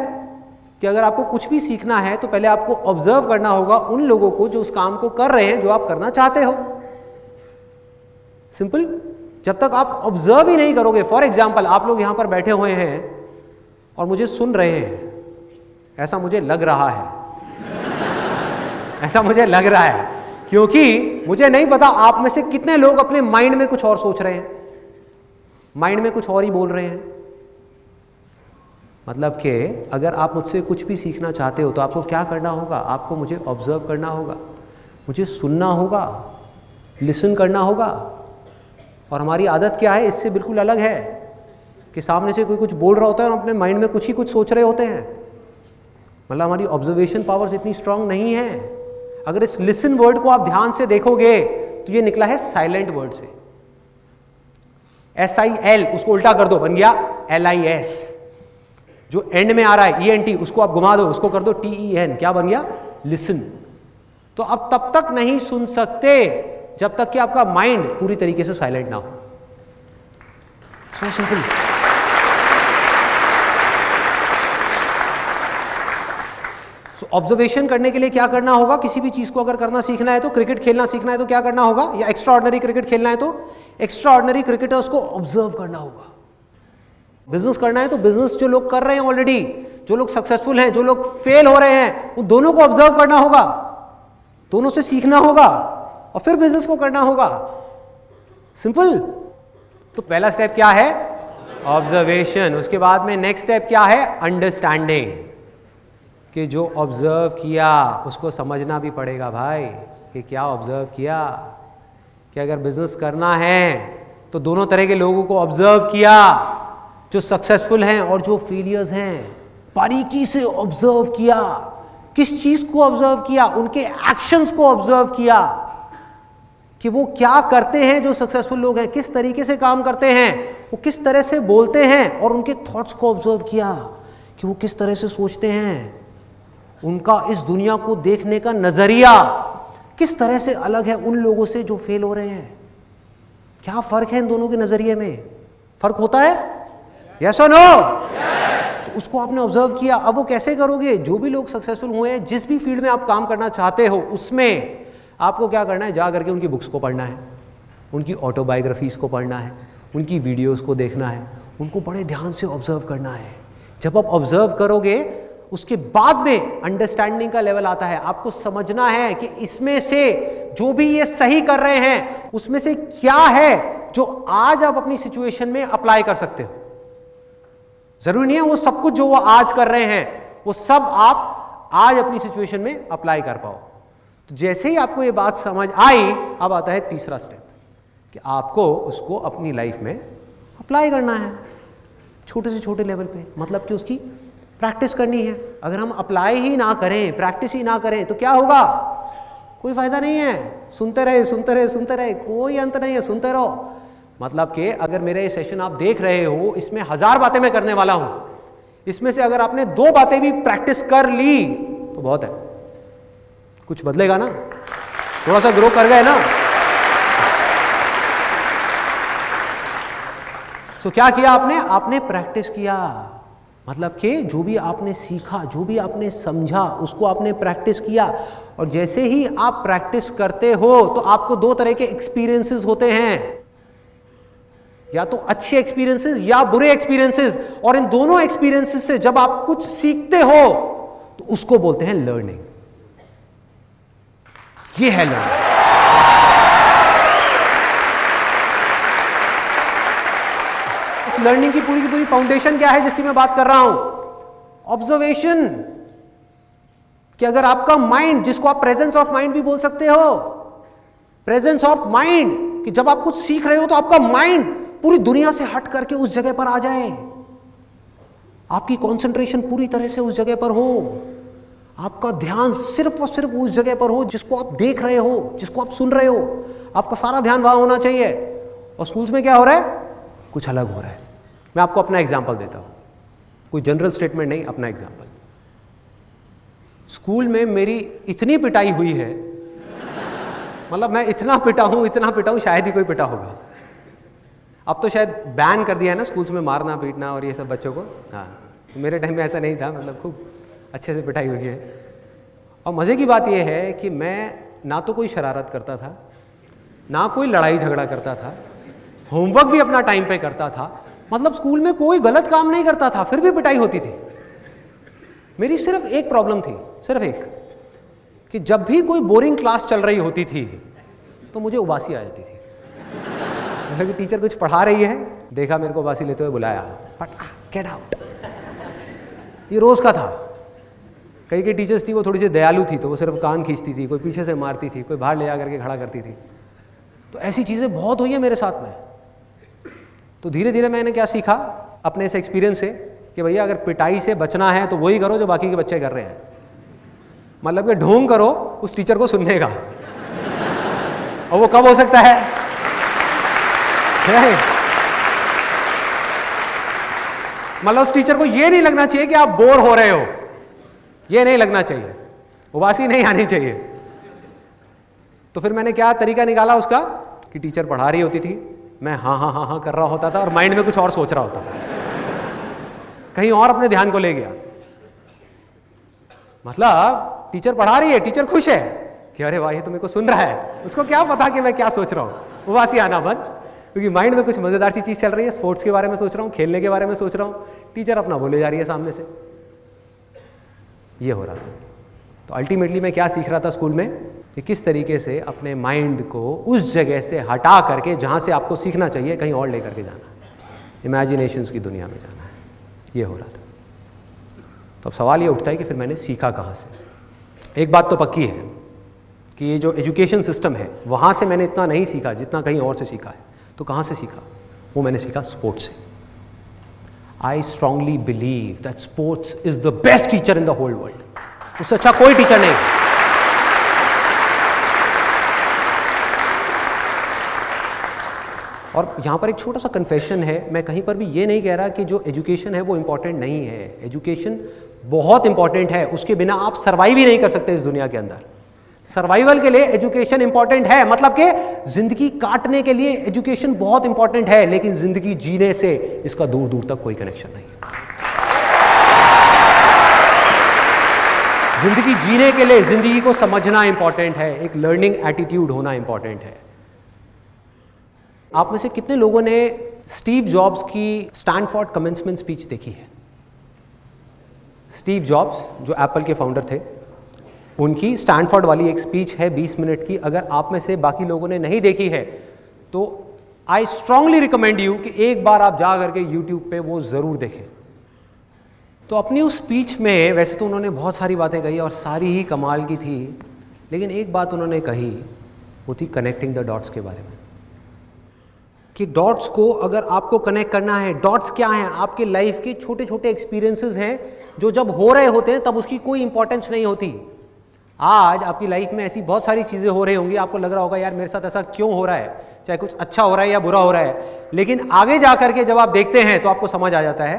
कि अगर आपको कुछ भी सीखना है तो पहले आपको ऑब्जर्व करना होगा उन लोगों को जो उस काम को कर रहे हैं जो आप करना चाहते हो। सिंपल। जब तक आप ऑब्जर्व ही नहीं करोगे, फॉर एग्जाम्पल आप लोग यहां पर बैठे हुए हैं और मुझे सुन रहे हैं, ऐसा मुझे लग रहा है ऐसा मुझे लग रहा है, क्योंकि मुझे नहीं पता आप में से कितने लोग अपने माइंड में कुछ और सोच रहे हैं, माइंड में कुछ और ही बोल रहे हैं। मतलब कि अगर आप मुझसे कुछ भी सीखना चाहते हो तो आपको क्या करना होगा, आपको मुझे ऑब्जर्व करना होगा, मुझे सुनना होगा, लिसन करना होगा। और हमारी आदत क्या है, इससे बिल्कुल अलग है कि सामने से कोई कुछ बोल रहा होता है और अपने माइंड में कुछ ही कुछ सोच रहे होते हैं। मतलब हमारी ऑब्जर्वेशन पावर्स इतनी स्ट्रांग नहीं है। अगर इस लिसन वर्ड को आप ध्यान से देखोगे तो ये निकला है साइलेंट वर्ड से, SIL, उसको उल्टा कर दो, बन गया LIS। जो एंड में आ रहा है ENT, उसको आप घुमा दो, उसको कर दो TEN, क्या बन गया, लिसन। तो आप तब तक नहीं सुन सकते जब तक कि आपका माइंड पूरी तरीके से साइलेंट ना हो। So simple. सो ऑब्जर्वेशन करने के लिए क्या करना होगा, किसी भी चीज को अगर करना सीखना है तो, क्रिकेट खेलना सीखना है तो क्या करना होगा, या एक्स्ट्रा ऑर्डिनरी क्रिकेट खेलना है तो एक्स्ट्रा ऑर्डिनरी क्रिकेटर्स को ऑब्जर्व करना होगा। बिजनेस करना है तो बिजनेस जो लोग कर रहे हैं ऑलरेडी, जो लोग सक्सेसफुल हैं, जो लोग फेल हो रहे हैं, उन दोनों को ऑब्जर्व करना होगा, दोनों से सीखना होगा और फिर बिजनेस को करना होगा। सिंपल। तो पहला स्टेप क्या है, ऑब्जर्वेशन। उसके बाद में नेक्स्ट स्टेप क्या है, अंडरस्टैंडिंग, कि जो ऑब्जर्व किया उसको समझना भी पड़ेगा भाई, कि क्या ऑब्जर्व किया। कि अगर बिजनेस करना है तो दोनों तरह के लोगों को ऑब्जर्व किया, जो सक्सेसफुल हैं और जो फेलियर्स हैं, बारीकी से ऑब्जर्व किया। किस चीज को ऑब्जर्व किया, उनके एक्शंस को ऑब्जर्व किया कि वो क्या करते हैं, जो सक्सेसफुल लोग हैं किस तरीके से काम करते हैं, वो किस तरह से बोलते हैं, और उनके थॉट्स को ऑब्जर्व किया कि वो किस तरह से सोचते हैं, उनका इस दुनिया को देखने का नजरिया किस तरह से अलग है उन लोगों से जो फेल हो रहे हैं। क्या फर्क है इन दोनों के नजरिए में, फर्क होता है, यस और नो? तो उसको आपने ऑब्जर्व किया। अब वो कैसे करोगे, जो भी लोग सक्सेसफुल हुए हैं, जिस भी फील्ड में आप काम करना चाहते हो, उसमें आपको क्या करना है, जा करके उनकी बुक्स को पढ़ना है, उनकी ऑटोबायोग्राफीज को पढ़ना है, उनकी वीडियोस को देखना है, उनको बड़े ध्यान से ऑब्जर्व करना है। जब आप ऑब्जर्व करोगे उसके बाद में अंडरस्टैंडिंग का लेवल आता है। आपको समझना है कि इसमें से जो भी ये सही कर रहे हैं उसमें से क्या है जो आज आप अपनी सिचुएशन में अप्लाई कर सकते हो। जरूरी नहीं है वो सब कुछ जो वो आज कर रहे हैं वो सब आप आज अपनी सिचुएशन में अप्लाई कर पाओ। तो जैसे ही आपको ये बात समझ आई, अब आता है तीसरा स्टेप कि आपको उसको अपनी लाइफ में अप्लाई करना है, छोटे से छोटे लेवल पे, मतलब कि उसकी प्रैक्टिस करनी है। अगर हम अप्लाई ही ना करें, प्रैक्टिस ही ना करें, तो क्या होगा? कोई फायदा नहीं है। सुनते रहे सुनते रहे सुनते रहे, कोई अंत नहीं है, सुनते रहो। मतलब कि अगर मेरा ये सेशन आप देख रहे हो, इसमें 1000 बातें मैं करने वाला हूं, इसमें से अगर आपने 2 बातें भी प्रैक्टिस कर ली तो बहुत है। कुछ बदलेगा ना, थोड़ा सा ग्रो कर गए ना। तो क्या किया आपने? आपने प्रैक्टिस किया, मतलब कि जो भी आपने सीखा, जो भी आपने समझा, उसको आपने प्रैक्टिस किया। और जैसे ही आप प्रैक्टिस करते हो तो आपको 2 तरह के एक्सपीरियंसेस होते हैं, या तो अच्छे एक्सपीरियंसेस या बुरे एक्सपीरियंसेस। और इन दोनों एक्सपीरियंसेस से जब आप कुछ सीखते हो तो उसको बोलते हैं लर्निंग। ये है लर्निंग। इस लर्निंग की पूरी फाउंडेशन क्या है जिसकी मैं बात कर रहा हूं? ऑब्जर्वेशन। कि अगर आपका माइंड, जिसको आप प्रेजेंस ऑफ माइंड भी बोल सकते हो, प्रेजेंस ऑफ माइंड, कि जब आप कुछ सीख रहे हो तो आपका माइंड पूरी दुनिया से हट करके उस जगह पर आ जाए, आपकी कंसंट्रेशन पूरी तरह से उस जगह पर हो, आपका ध्यान सिर्फ और सिर्फ उस जगह पर हो जिसको आप देख रहे हो, जिसको आप सुन रहे हो। आपका सारा ध्यान वहां होना चाहिए। और स्कूल्स में क्या हो रहा है? कुछ अलग हो रहा है। मैं आपको अपना एग्जाम्पल देता हूं, कोई जनरल स्टेटमेंट नहीं, अपना एग्जाम्पल। स्कूल में मेरी इतनी पिटाई हुई है, मतलब मैं इतना पिटा हूं, शायद ही कोई पिटा होगा। अब तो शायद बैन कर दिया है ना स्कूल्स में मारना पीटना और ये सब बच्चों को। हाँ, मेरे टाइम में ऐसा नहीं था, मतलब खूब अच्छे से पिटाई हुई है। और मज़े की बात यह है कि मैं ना तो कोई शरारत करता था, ना कोई लड़ाई झगड़ा करता था, होमवर्क भी अपना टाइम पे करता था, मतलब स्कूल में कोई गलत काम नहीं करता था, फिर भी पिटाई होती थी। मेरी सिर्फ एक प्रॉब्लम थी, सिर्फ एक, कि जब भी कोई बोरिंग क्लास चल रही होती थी तो मुझे उबासी आ जाती थी। मतलब कि टीचर कुछ पढ़ा रही है, देखा मेरे को उबासी लेते हुए बुलाया, गेट आउट। ये रोज का था। कई कई टीचर्स थी वो थोड़ी सी दयालु थी, तो वो सिर्फ कान खींचती थी, कोई पीछे से मारती थी, कोई बाहर ले जा करके खड़ा करती थी। तो ऐसी चीज़ें बहुत हुई हैं मेरे साथ में। तो धीरे धीरे मैंने क्या सीखा अपने इस एक्सपीरियंस से कि भैया अगर पिटाई से बचना है तो वही करो जो बाकी के बच्चे कर रहे हैं। मतलब कि ढोंग करो उस टीचर को सुनने का। और वो कब हो सकता है? मतलब उस टीचर को ये नहीं लगना चाहिए कि आप बोर हो रहे हो, ये नहीं लगना चाहिए, उबासी नहीं आनी चाहिए। तो फिर मैंने क्या तरीका निकाला उसका कि टीचर पढ़ा रही होती थी, मैं हाँ हाँ हाँ हाँ कर रहा होता था और माइंड में कुछ और सोच रहा होता था, कहीं और अपने ध्यान को ले गया। मतलब टीचर पढ़ा रही है, टीचर खुश है कि अरे वाह ये तो मेरे को सुन रहा है, उसको क्या पता कि मैं क्या सोच रहा हूँ। उबासी आना बंद, क्योंकि माइंड में कुछ मजेदार सी चीज चल रही है, स्पोर्ट्स के बारे में सोच रहा हूँ, खेलने के बारे में सोच रहा हूँ, टीचर अपना बोले जा रही है सामने से। ये हो रहा था। तो अल्टीमेटली मैं क्या सीख रहा था स्कूल में कि किस तरीके से अपने माइंड को उस जगह से हटा करके जहाँ से आपको सीखना चाहिए कहीं और लेकर के जाना है, इमेजिनेशंस की दुनिया में जाना है। ये हो रहा था। तो अब सवाल ये उठता है कि फिर मैंने सीखा कहाँ से। एक बात तो पक्की है कि ये जो एजुकेशन सिस्टम है वहाँ से मैंने इतना नहीं सीखा जितना कहीं और से सीखा है। तो कहाँ से सीखा? वो मैंने सीखा स्पोर्ट्स से। I strongly believe that sports is the best teacher in the whole world. उससे अच्छा कोई टीचर नहीं। और यहाँ पर एक छोटा सा कन्फेशन है, मैं कहीं पर भी ये नहीं कह रहा कि जो एजुकेशन है वो इम्पॉर्टेंट नहीं है। एजुकेशन बहुत इंपॉर्टेंट है, उसके बिना आप सर्वाइव ही नहीं कर सकते इस दुनिया के अंदर। सर्वाइवल के लिए एजुकेशन इंपॉर्टेंट है, मतलब कि जिंदगी काटने के लिए एजुकेशन बहुत इंपॉर्टेंट है, लेकिन जिंदगी जीने से इसका दूर दूर तक कोई कनेक्शन नहीं है। जिंदगी जीने के लिए जिंदगी को समझना इंपॉर्टेंट है, एक लर्निंग एटीट्यूड होना इंपॉर्टेंट है। आप में से कितने लोगों ने स्टीव जॉब्स की स्टैनफोर्ड कमेंसमेंट स्पीच देखी है? स्टीव जॉब्स जो एप्पल के फाउंडर थे, उनकी स्टैनफोर्ड वाली एक स्पीच है 20 मिनट की। अगर आप में से बाकी लोगों ने नहीं देखी है तो आई स्ट्रांगली रिकमेंड यू कि एक बार आप जा करके यूट्यूब पे वो ज़रूर देखें। तो अपनी उस स्पीच में वैसे तो उन्होंने बहुत सारी बातें कही और सारी ही कमाल की थी, लेकिन एक बात उन्होंने कही, वो थी कनेक्टिंग द डॉट्स के बारे में, कि डॉट्स को अगर आपको कनेक्ट करना है, डॉट्स क्या हैं? आपके लाइफ के छोटे छोटे एक्सपीरियंसेस हैं जो जब हो रहे होते हैं तब उसकी कोई इंपॉर्टेंस नहीं होती। आज आपकी लाइफ में ऐसी बहुत सारी चीज़ें हो रही होंगी, आपको लग रहा होगा यार मेरे साथ ऐसा क्यों हो रहा है, चाहे कुछ अच्छा हो रहा है या बुरा हो रहा है, लेकिन आगे जा करके जब आप देखते हैं तो आपको समझ आ जाता है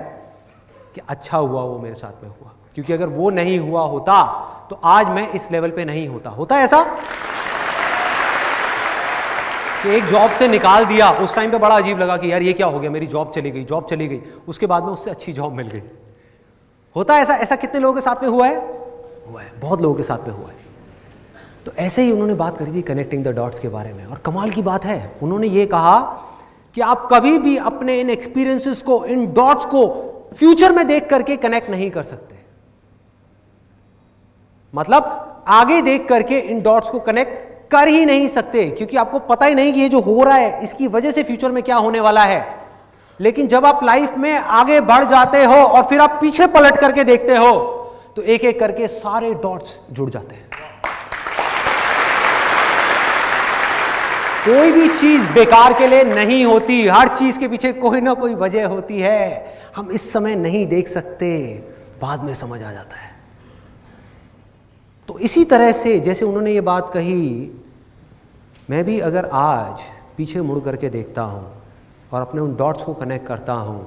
कि अच्छा हुआ वो मेरे साथ में हुआ, क्योंकि अगर वो नहीं हुआ होता तो आज मैं इस लेवल पे नहीं होता। होता है ऐसा कि एक जॉब से निकाल दिया, उस टाइम पे बड़ा अजीब लगा कि यार ये क्या हो गया, मेरी जॉब चली गई, उसके बाद में उससे अच्छी जॉब मिल गई। होता है ऐसा? ऐसा कितने लोगों के साथ में हुआ है? बहुत लोगों के साथ में हुआ है। तो ऐसे ही उन्होंने बात करी थी कनेक्टिंग द डॉट्स के बारे में, और कमाल की बात है, उन्होंने ये कहा कि आप कभी भी अपने इन एक्सपीरियंसेस को, इन डॉट्स को फ्यूचर में देख करके कनेक्ट नहीं कर सकते। मतलब आगे देख करके इन डॉट्स को कनेक्ट कर ही नहीं सकते, क्योंकि आपको पता ही नहीं कि ये जो हो रहा है इसकी वजह से फ्यूचर में क्या होने वाला है। लेकिन जब आप लाइफ में आगे बढ़ जाते हो और फिर आप पीछे पलट करके देखते हो तो एक एक करके सारे डॉट्स जुड़ जाते हैं। कोई भी चीज बेकार के लिए नहीं होती, हर चीज के पीछे कोई ना कोई वजह होती है। हम इस समय नहीं देख सकते, बाद में समझ आ जाता है। तो इसी तरह से जैसे उन्होंने ये बात कही, मैं भी अगर आज पीछे मुड़ करके देखता हूं और अपने उन डॉट्स को कनेक्ट करता हूं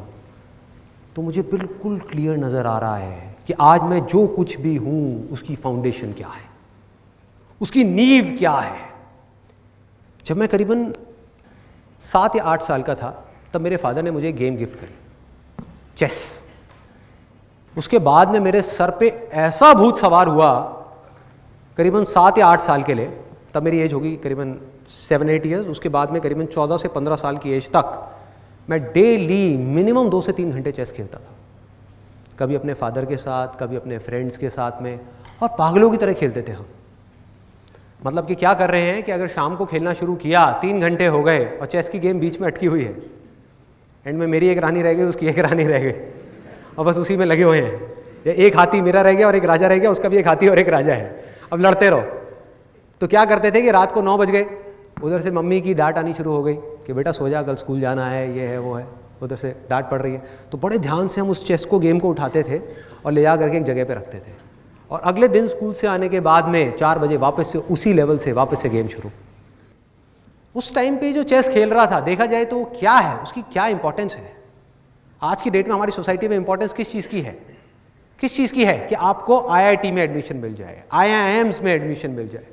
तो मुझे बिल्कुल क्लियर नजर आ रहा है कि आज मैं जो कुछ भी हूं उसकी फाउंडेशन क्या है, उसकी नींव क्या है। जब मैं करीबन 7 या 8 साल का था तब मेरे फादर ने मुझे गेम गिफ्ट करी, चेस। उसके बाद में मेरे सर पे ऐसा भूत सवार हुआ करीबन 7 या 8 साल के लिए, तब मेरी एज होगी करीबन 7-8 ईयर्स। उसके बाद में करीबन 14 से 15 साल की एज तक मैं डेली मिनिमम 2 से 3 घंटे चेस खेलता था, कभी अपने फादर के साथ, कभी अपने फ्रेंड्स के साथ में, और पागलों की तरह खेलते थे हम। मतलब कि क्या कर रहे हैं कि अगर शाम को खेलना शुरू किया, 3 घंटे हो गए और चेस की गेम बीच में अटकी हुई है, एंड में मेरी एक रानी रह गई, उसकी एक रानी रह गई, और बस उसी में लगे हुए हैं। या एक हाथी मेरा रह गया और एक राजा रह गया, उसका भी एक हाथी और एक राजा है, अब लड़ते रहो। तो क्या करते थे कि रात को 9 बज गए, उधर से मम्मी की डांट आनी शुरू हो गई कि बेटा सो जा, कल स्कूल जाना है, ये है वो है, उधर से डांट पड़ रही है। तो बड़े ध्यान से हम उस चेस को, गेम को उठाते थे और ले जा करके एक जगह पे रखते थे, और अगले दिन स्कूल से आने के बाद में 4 बजे वापस से उसी लेवल से वापस से गेम शुरू। उस टाइम पे जो चेस खेल रहा था, देखा जाए तो क्या है, उसकी क्या इंपॉर्टेंस है। आज की डेट में हमारी सोसाइटी में इंपॉर्टेंस किस चीज़ की है? किस चीज़ की है कि आपको IIT में एडमिशन मिल जाए, IIMs में एडमिशन मिल जाए,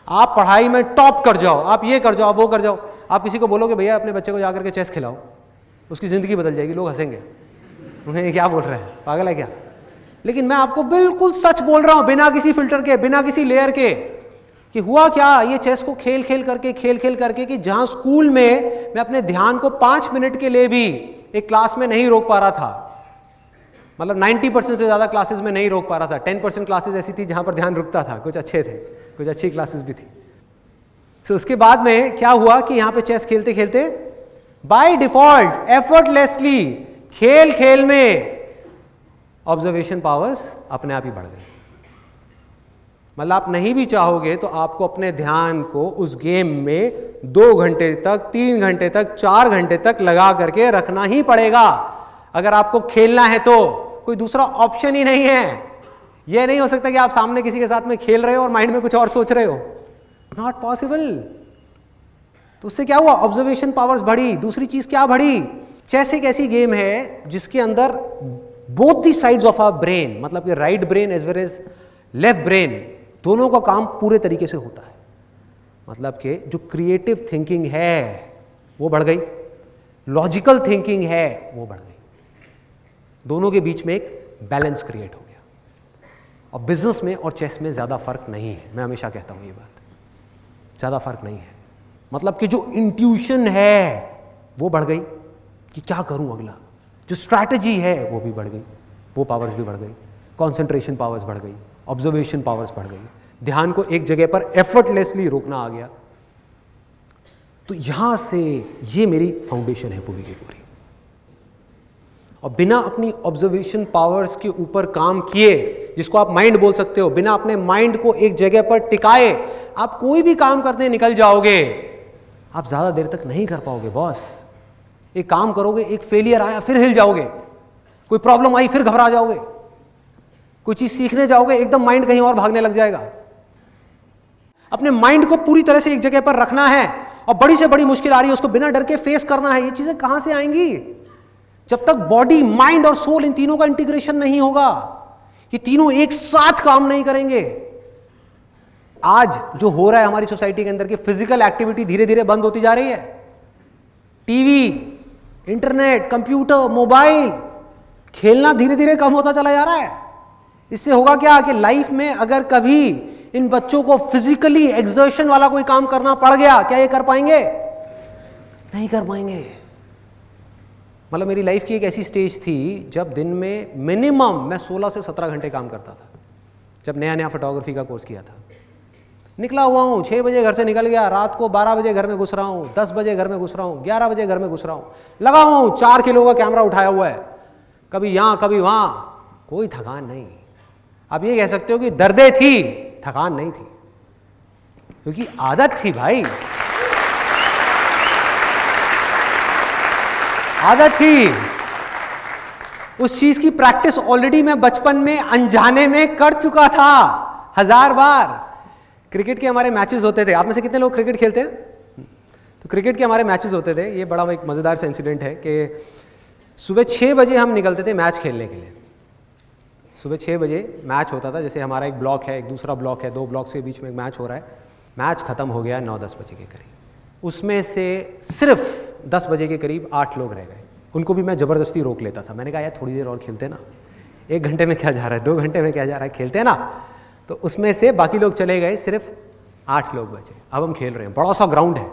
आप पढ़ाई में टॉप कर जाओ, आप ये कर जाओ, वो कर जाओ। आप किसी को बोलोगे भैया अपने बच्चे को जाकर के चेस खिलाओ, उसकी ज़िंदगी बदल जाएगी, लोग हंसेंगे, उन्हें ये क्या बोल रहे हैं, पागल है क्या। लेकिन मैं आपको बिल्कुल सच बोल रहा हूं, बिना किसी फिल्टर के, बिना किसी लेयर के, कि हुआ क्या, ये चेस को खेल खेल करके कि जहां स्कूल में मैं अपने ध्यान को 5 मिनट के लिए भी एक क्लास में नहीं रोक पा रहा था, मतलब 90% से ज़्यादा क्लासेस में नहीं रोक पा रहा था, 10% क्लासेस ऐसी थी जहां पर ध्यान रुकता था, कुछ अच्छे थे, कुछ अच्छी क्लासेस भी थी। तो उसके बाद में क्या हुआ कि यहाँ पे चेस खेलते खेलते बाय डिफॉल्ट एफर्टलेसली खेल खेल में ऑब्जर्वेशन पावर्स अपने आप ही बढ़ गई। मतलब आप नहीं भी चाहोगे तो आपको अपने ध्यान को उस गेम में 2 घंटे तक, 3 घंटे तक, 4 घंटे तक लगा करके रखना ही पड़ेगा अगर आपको खेलना है। तो कोई दूसरा ऑप्शन ही नहीं है। यह नहीं हो सकता कि आप सामने किसी के साथ में खेल रहे हो और माइंड में कुछ और सोच रहे हो, नॉट पॉसिबल। तो उससे क्या हुआ, ऑब्जर्वेशन पावर्स बढ़ी। दूसरी चीज क्या बढ़ी, चेस एक ऐसी गेम है जिसके अंदर both the sides of our brain, मतलब कि right brain as well as left brain, दोनों का काम पूरे तरीके से होता है। मतलब कि जो क्रिएटिव थिंकिंग है वो बढ़ गई, लॉजिकल थिंकिंग है वो बढ़ गई, दोनों के बीच में एक बैलेंस क्रिएट हो गया। और बिजनेस में और चेस में ज़्यादा फर्क नहीं है, मैं हमेशा कहता हूँ ये बात, ज़्यादा फर्क नहीं है। मतलब कि जो इंट्यूशन है वो बढ़ गई कि क्या करूँ अगला, जो स्ट्रैटेजी है वो भी बढ़ गई, वो पावर्स भी बढ़ गई, कॉन्सेंट्रेशन पावर्स बढ़ गई, ऑब्जर्वेशन पावर्स बढ़ गई, ध्यान को एक जगह पर एफर्टलेसली रोकना आ गया। तो यहां से ये मेरी फाउंडेशन है पूरी की पूरी। और बिना अपनी ऑब्जर्वेशन पावर्स के ऊपर काम किए जिसको आप माइंड बोल सकते हो, बिना अपने माइंड को एक जगह पर टिकाए आप कोई भी काम करने निकल जाओगे, आप ज्यादा देर तक नहीं कर पाओगे बॉस। एक काम करोगे, एक फेलियर आया फिर हिल जाओगे, कोई प्रॉब्लम आई फिर घबरा जाओगे, कोई चीज सीखने जाओगे एकदम माइंड कहीं और भागने लग जाएगा। अपने माइंड को पूरी तरह से एक जगह पर रखना है, और बड़ी से बड़ी मुश्किल आ रही है उसको बिना डर के फेस करना है। ये चीजें कहां से आएंगी? जब तक बॉडी, माइंड और सोल इन तीनों का इंटीग्रेशन नहीं होगा, ये तीनों एक साथ काम नहीं करेंगे। आज जो हो रहा है हमारी सोसाइटी के अंदर की फिजिकल एक्टिविटी धीरे धीरे बंद होती जा रही है। टीवी, इंटरनेट, कंप्यूटर, मोबाइल, खेलना धीरे धीरे कम होता चला जा रहा है। इससे होगा क्या कि लाइफ में अगर कभी इन बच्चों को फिजिकली एक्सर्शन वाला कोई काम करना पड़ गया, क्या ये कर पाएंगे? नहीं कर पाएंगे। मतलब मेरी लाइफ की एक ऐसी स्टेज थी जब दिन में मिनिमम मैं 16 से 17 घंटे काम करता था, जब नया नया फोटोग्राफी का कोर्स किया था। निकला हुआ हूँ, 6 बजे घर से निकल गया, रात को 12 बजे घर में घुस रहा हूँ, 10 बजे घर में घुस रहा हूँ, 11 बजे घर में घुस रहा हूँ, लगा हुआ हूँ, 4 किलो का कैमरा उठाया हुआ है, कभी यहाँ कभी वहाँ, कोई थकान नहीं। आप ये कह सकते हो कि दर्दें थी, थकान नहीं थी, क्योंकि आदत थी भाई, आदत थी। उस चीज की प्रैक्टिस ऑलरेडी मैं बचपन में अनजाने में कर चुका था 1000 बार। क्रिकेट के हमारे मैचेस होते थे, आप में से कितने लोग क्रिकेट खेलते हैं? तो क्रिकेट के हमारे मैचेस होते थे। ये बड़ा एक मजेदार सा इंसिडेंट है कि सुबह 6 बजे हम निकलते थे मैच खेलने के लिए। सुबह 6 बजे मैच होता था, जैसे हमारा एक ब्लॉक है, एक दूसरा ब्लॉक है, 2 ब्लॉक्स के बीच में एक मैच हो रहा है। मैच खत्म हो गया 9-10 बजे के करीब। उसमें से सिर्फ 10 बजे के करीब 8 लोग रह गए। उनको भी मैं ज़बरदस्ती रोक लेता था। मैंने कहा यार थोड़ी देर और खेलते ना, 1 घंटे में क्या जा रहा है, 2 घंटे में क्या जा रहा है, खेलते ना। तो उसमें से बाकी लोग चले गए, सिर्फ 8 लोग बचे। अब हम खेल रहे हैं, बड़ा सा ग्राउंड है,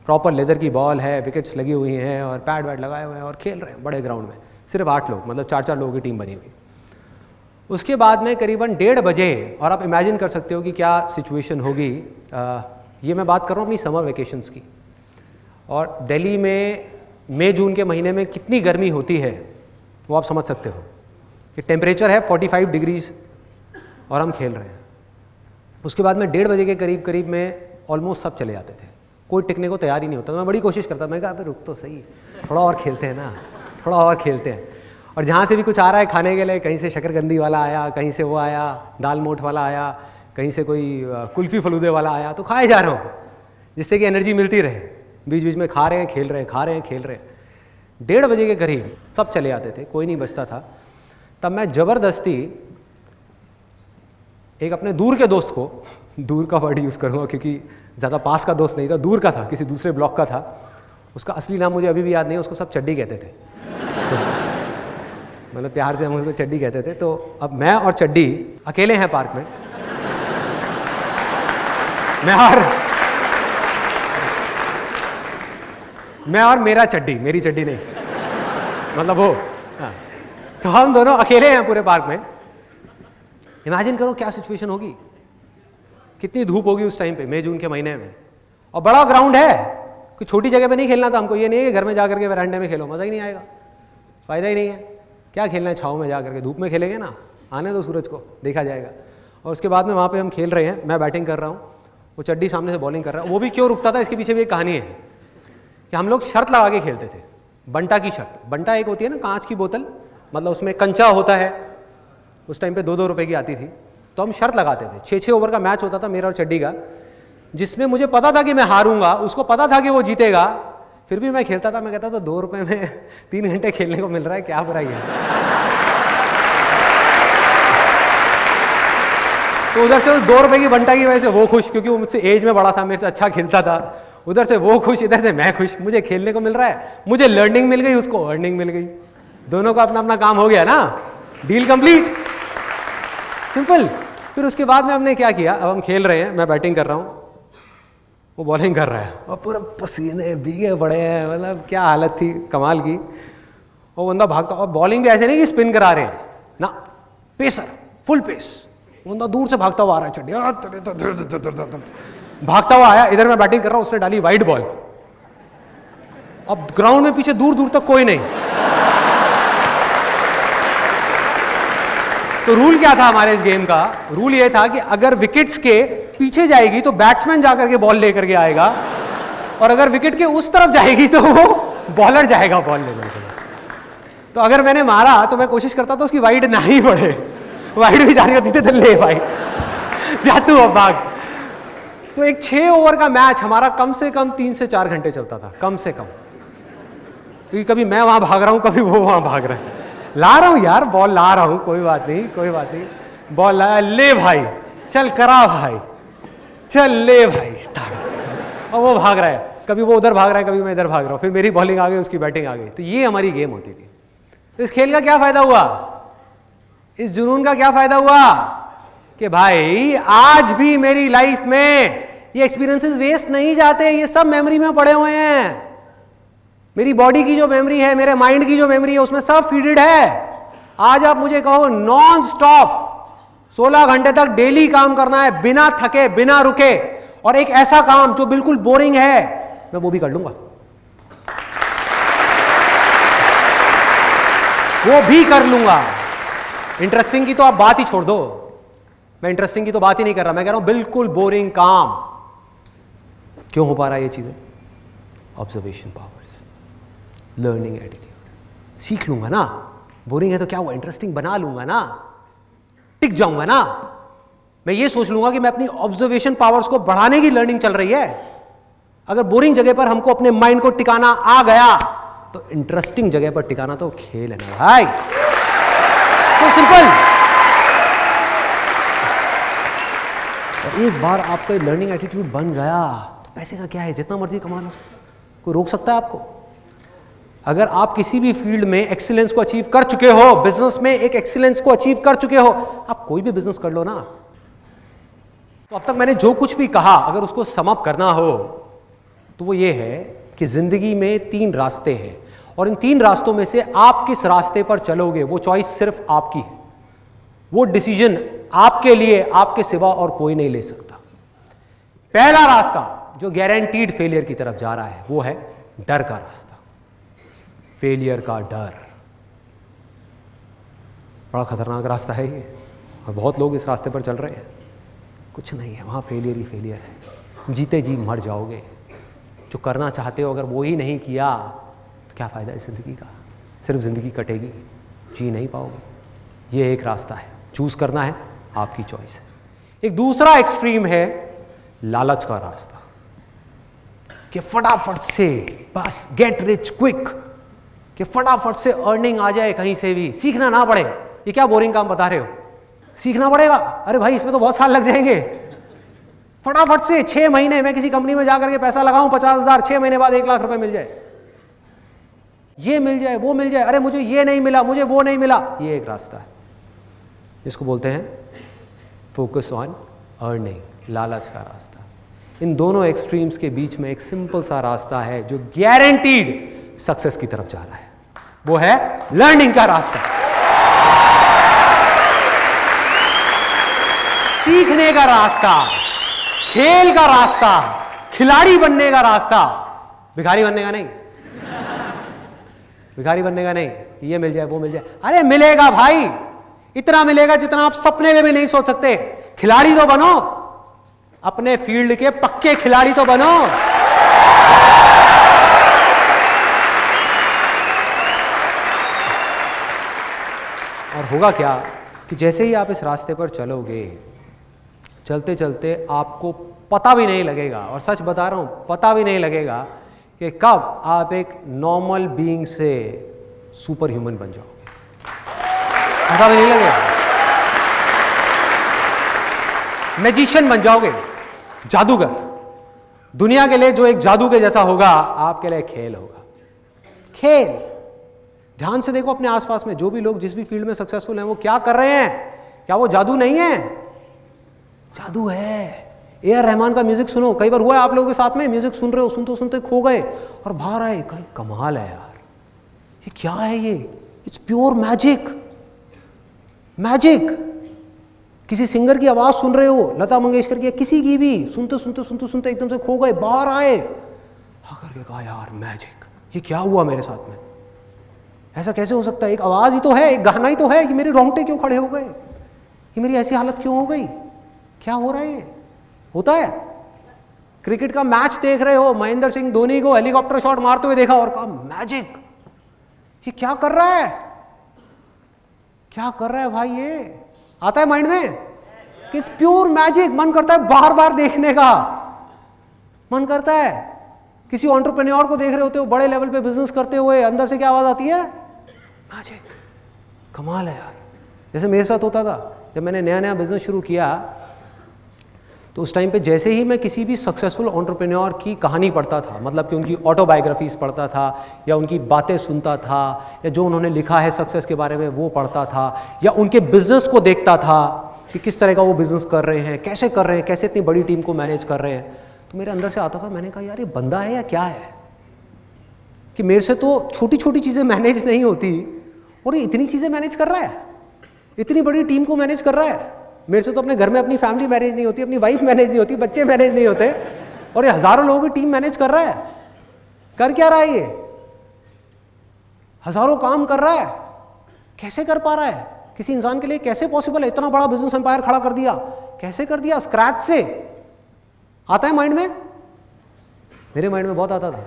प्रॉपर लेदर की बॉल है, विकेट्स लगी हुई हैं और पैड वैड लगाए हुए हैं और खेल रहे हैं बड़े ग्राउंड में। सिर्फ 8 लोग, मतलब 4-4 लोगों की टीम बनी हुई। उसके बाद में करीबन 1:30 बजे, और आप इमेजिन कर सकते हो कि क्या सिचुएशन होगी। ये मैं बात कर रहा हूँ अपनी समर वेकेशंस की, और दिल्ली में मई जून के महीने में कितनी गर्मी होती है वो आप समझ सकते हो कि टेम्परेचर है 45 डिग्रीज और हम खेल रहे हैं। उसके बाद में 1:30 बजे के करीब में ऑलमोस्ट सब चले जाते थे, कोई टिकने को तैयार ही नहीं होता। मैं बड़ी कोशिश करता, मैं कहा अबे रुक तो सही, थोड़ा और खेलते हैं ना, थोड़ा और खेलते हैं। और जहाँ से भी कुछ आ रहा है खाने के लिए, कहीं से शकरकंदी वाला आया, कहीं से वो आया, दाल मोठ वाला आया, कहीं से कोई कुल्फ़ी फलूदे वाला आया, तो खाए जा रहा हूँ जिससे कि एनर्जी मिलती रहे। बीच बीच में खा रहे हैं, खेल रहे हैं, खा रहे हैं, खेल रहे हैं। 1:30 बजे के करीब सब चले जाते थे, कोई नहीं बचता था। तब मैं ज़बरदस्ती एक अपने दूर के दोस्त को, दूर का वर्ड यूज़ करूँगा क्योंकि ज़्यादा पास का दोस्त नहीं था, दूर का था, किसी दूसरे ब्लॉक का था। उसका असली नाम मुझे अभी भी याद नहीं है, उसको सब चड्डी कहते थे। तो मतलब प्यार से हम उसको चड्डी कहते थे। तो अब मैं और चड्डी अकेले हैं पार्क में, मैं और मेरा चड्डी, मेरी चड्डी नहीं, मतलब वो। हाँ, तो हम दोनों अकेले हैं पूरे पार्क में। इमेजिन करो क्या सिचुएशन होगी, कितनी धूप होगी उस टाइम पे, मई जून के महीने में। और बड़ा ग्राउंड है, कोई छोटी जगह पे नहीं खेलना था हमको। ये नहीं है कि घर में जाकर के वरांडे में खेलो, मज़ा ही नहीं आएगा, फ़ायदा ही नहीं है। क्या खेलना है छाँव में जा करके, धूप में खेलेंगे ना, आने दो सूरज को, देखा जाएगा। और उसके बाद में वहाँ पे हम खेल रहे हैं, मैं बैटिंग कर रहा हूँ, वो चड्डी सामने से बॉलिंग कर रहा है। वो भी क्यों रुकता था, इसके पीछे भी एक कहानी है कि हम लोग शर्त लगा के खेलते थे, बंटा की शर्त। बंटा एक होती है ना कांच की बोतल, मतलब उसमें कंचा होता है, उस टाइम पे 2-2 रुपए की आती थी। तो हम शर्त लगाते थे, 6-6 ओवर का मैच होता था मेरा और चड्डी का, जिसमें मुझे पता था कि मैं हारूंगा, उसको पता था कि वो जीतेगा, फिर भी मैं खेलता था। मैं कहता था 2 रुपए में 3 घंटे खेलने को मिल रहा है, क्या बुराई है। तो उधर से 2 रुपए की बंटा की वजह से वो खुश, क्योंकि वो मुझसे एज में बड़ा था, मेरे से अच्छा खेलता था। उधर से वो खुश, इधर से मैं खुश, मुझे खेलने को मिल रहा है, मुझे लर्निंग मिल गई, उसको अर्निंग मिल गई, दोनों का अपना अपना काम हो गया ना, डील कंप्लीट, सिंपल। फिर उसके बाद में हमने क्या किया, अब हम खेल रहे हैं, मैं बैटिंग कर रहा हूँ, वो बॉलिंग कर रहा है, और पूरा पसीने भीगे पड़े हैं, मतलब क्या हालत थी कमाल की। वो बंदा भागता, और बॉलिंग भी ऐसे नहीं कि स्पिन करा रहे हैं ना, पेसर, फुल पेस। बंदा दूर से भागता हुआ आ रहा है, चड्डी भागता हुआ आया, इधर मैं बैटिंग कर रहा हूँ, उसने डाली वाइड बॉल। अब ग्राउंड में पीछे दूर दूर तक कोई नहीं, तो रूल क्या था हमारे इस गेम का? रूल ये था कि अगर विकेट्स के पीछे जाएगी तो बैट्समैन जाकर के बॉल लेकर के आएगा, और अगर विकेट के उस तरफ जाएगी तो वो बॉलर जाएगा बॉल लेने के लिए। तो अगर मैंने मारा तो मैं कोशिश करता था उसकी वाइड ना ही पड़े, वाइड भी जाने का देते थे, ले भाई जा तू अब भाग। तो एक 6 ओवर का मैच हमारा कम से कम 3 से 4 घंटे चलता था, कम से कम, क्योंकि कभी मैं वहां भाग रहा हूं, कभी वो वहां भाग रहा है। ला रहा हूं यार, बॉल ला रहा हूं, कोई बात नहीं, कोई बात नहीं, बॉल लाया, ले भाई चल करा भाई, चल ले भाई, और वो भाग रहा है, कभी वो उधर भाग रहा है, कभी मैं इधर भाग रहा हूं, फिर मेरी बॉलिंग आ गई, उसकी बैटिंग आ गई। तो ये हमारी गेम होती थी। तो इस खेल का क्या फायदा हुआ, इस जुनून का क्या फायदा हुआ कि भाई आज भी मेरी लाइफ में ये एक्सपीरियंसेस वेस्ट नहीं जाते, ये सब मेमोरी में पड़े हुए हैं। मेरी बॉडी की जो मेमोरी है, मेरे माइंड की जो मेमोरी है, उसमें सब फीडेड है। आज आप मुझे कहो नॉन स्टॉप 16 घंटे तक डेली काम करना है, बिना थके, बिना रुके, और एक ऐसा काम जो बिल्कुल बोरिंग है, मैं वो भी कर लूंगा, वो भी कर लूंगा। इंटरेस्टिंग की तो आप बात ही छोड़ दो, मैं इंटरेस्टिंग की तो बात ही नहीं कर रहा, मैं कह रहा हूं बिल्कुल बोरिंग काम। क्यों हो पा रहा है ये चीजें? Observation powers, learning attitude. सीख लूंगा ना, बोरिंग है तो क्या हुआ, इंटरेस्टिंग बना लूंगा ना, टिक जाऊंगा ना। मैं ये सोच लूंगा कि मैं अपनी ऑब्जर्वेशन पावर्स को बढ़ाने की लर्निंग चल रही है। अगर बोरिंग जगह पर हमको अपने माइंड को टिकाना आ गया तो इंटरेस्टिंग जगह पर टिकाना तो खेल है ना भाई, तो सिंपल। और एक बार आपका लर्निंग एटीट्यूड बन गया तो पैसे का क्या है, जितना मर्जी कमा लो, कोई रोक सकता है आपको? अगर आप किसी भी फील्ड में एक्सीलेंस को अचीव कर चुके हो, बिजनेस में एक एक्सीलेंस को अचीव कर चुके हो, आप कोई भी बिजनेस कर लो ना। तो अब तक मैंने जो कुछ भी कहा, अगर उसको सम अप करना हो तो वो ये है कि जिंदगी में 3 रास्ते हैं, और इन 3 रास्तों में से आप किस रास्ते पर चलोगे वो चॉइस सिर्फ आपकी है। वो डिसीजन आपके लिए, आपके सिवा और कोई नहीं ले सकता। पहला रास्ता जो गारंटीड फेलियर की तरफ जा रहा है वो है डर का रास्ता, फेलियर का डर। बड़ा खतरनाक रास्ता है ये, और बहुत लोग इस रास्ते पर चल रहे हैं। कुछ नहीं है वहां, फेलियर ही फेलियर है, जीते जी मर जाओगे। जो करना चाहते हो अगर वो ही नहीं किया तो क्या फ़ायदा इस ज़िंदगी का, सिर्फ ज़िंदगी कटेगी, जी नहीं पाओगे। ये एक रास्ता है, चूज़ करना है, आपकी चॉइस है। एक दूसरा एक्सट्रीम है लालच का रास्ता, कि फटाफट से बस गेट रिच क्विक, कि फटाफट से अर्निंग आ जाए कहीं से भी, सीखना ना पड़े। ये क्या बोरिंग काम बता रहे हो, सीखना पड़ेगा? अरे भाई इसमें तो बहुत साल लग जाएंगे। फटाफट से 6 महीने में किसी कंपनी में जाकर के पैसा लगाऊं 50,000, 6 महीने बाद 1 लाख रुपए मिल जाए, ये मिल जाए, वो मिल जाए, अरे मुझे ये नहीं मिला, मुझे वो नहीं मिला। ये एक रास्ता है, इसको बोलते हैं फोकस ऑन अर्निंग, लालच का रास्ता। इन दोनों एक्सट्रीम्स के बीच में एक सिंपल सा रास्ता है जो गारंटीड सक्सेस की तरफ जा रहा है, वो है लर्निंग का रास्ता, सीखने का रास्ता, खेल का रास्ता, खिलाड़ी बनने का रास्ता, भिखारी बनने का नहीं, भिखारी बनने का नहीं। ये मिल जाए, वो मिल जाए, अरे मिलेगा भाई, इतना मिलेगा जितना आप सपने में भी नहीं सोच सकते। खिलाड़ी तो बनो, अपने फील्ड के पक्के खिलाड़ी तो बनो। और होगा क्या कि जैसे ही आप इस रास्ते पर चलोगे, चलते चलते आपको पता भी नहीं लगेगा, और सच बता रहा हूं, पता भी नहीं लगेगा कि कब आप एक नॉर्मल बीइंग से सुपर ह्यूमन बन जाओगे, पता भी नहीं लगेगा। मैजिशियन बन जाओगे, जादूगर। दुनिया के लिए जो एक जादू के जैसा होगा, आपके लिए खेल होगा, खेल। ध्यान से देखो अपने आसपास में जो भी लोग जिस भी फील्ड में सक्सेसफुल हैं वो क्या कर रहे हैं, क्या वो जादू नहीं है? जादू है। A.R. रहमान का म्यूजिक सुनो, कई बार हुआ है आप लोगों के साथ में, म्यूजिक सुन रहे हो, सुनते सुनते खो गए और बाहर आए, कहीं कमाल है यार, ये क्या है ये, इट्स प्योर मैजिक, मैजिक। किसी सिंगर की आवाज सुन रहे हो, लता मंगेशकर की, किसी की भी, सुनते सुनते सुनते सुनते एकदम से खो गए, बाहर आए, आकर के कहा यार मैजिक, ये क्या हुआ मेरे साथ में, ऐसा कैसे हो सकता है? एक आवाज ही तो है, एक गाना ही तो है, ये मेरे रोंगटे क्यों खड़े हो गए? ये मेरी ऐसी हालत क्यों हो गई, क्या हो रहा है ये? होता है। क्रिकेट का मैच देख रहे हो, महेंद्र सिंह धोनी को हेलीकॉप्टर शॉट मारते हुए देखा और कहा मैजिक, ये क्या कर रहा है, क्या कर रहा है भाई, ये आता है माइंड में कि इट्स प्योर मैजिक। मन करता है बार बार देखने का, मन करता है। किसी एंटरप्रेन्योर को देख रहे होते हो बड़े लेवल पे बिजनेस करते हुए, अंदर से क्या आवाज आती है, मैजिक, कमाल है यार। जैसे मेरे साथ होता था जब मैंने नया नया बिजनेस शुरू किया, तो उस टाइम पे जैसे ही मैं किसी भी सक्सेसफुल एंटरप्रेन्योर की कहानी पढ़ता था, मतलब कि उनकी ऑटोबायोग्राफीज पढ़ता था या उनकी बातें सुनता था या जो उन्होंने लिखा है सक्सेस के बारे में वो पढ़ता था या उनके बिजनेस को देखता था कि किस तरह का वो बिजनेस कर रहे हैं, कैसे कर रहे हैं, कैसे इतनी बड़ी टीम को मैनेज कर रहे हैं, तो मेरे अंदर से आता था, मैंने कहा यार ये बंदा है या क्या है कि मेरे से तो छोटी छोटी चीज़ें मैनेज नहीं होती और ये इतनी चीज़ें मैनेज कर रहा है, इतनी बड़ी टीम को मैनेज कर रहा है। मेरे से तो अपने घर में अपनी फैमिली मैनेज नहीं होती, अपनी वाइफ मैनेज नहीं होती, बच्चे मैनेज नहीं होते, और ये हजारों लोगों की टीम मैनेज कर रहा है। कर क्या रहा है ये, हजारों काम कर रहा है, कैसे कर पा रहा है? किसी इंसान के लिए कैसे पॉसिबल है? इतना बड़ा बिजनेस एम्पायर खड़ा कर दिया, कैसे कर दिया? स्क्रैच से। आता है माइंड में? मेरे माइंड में बहुत आता था,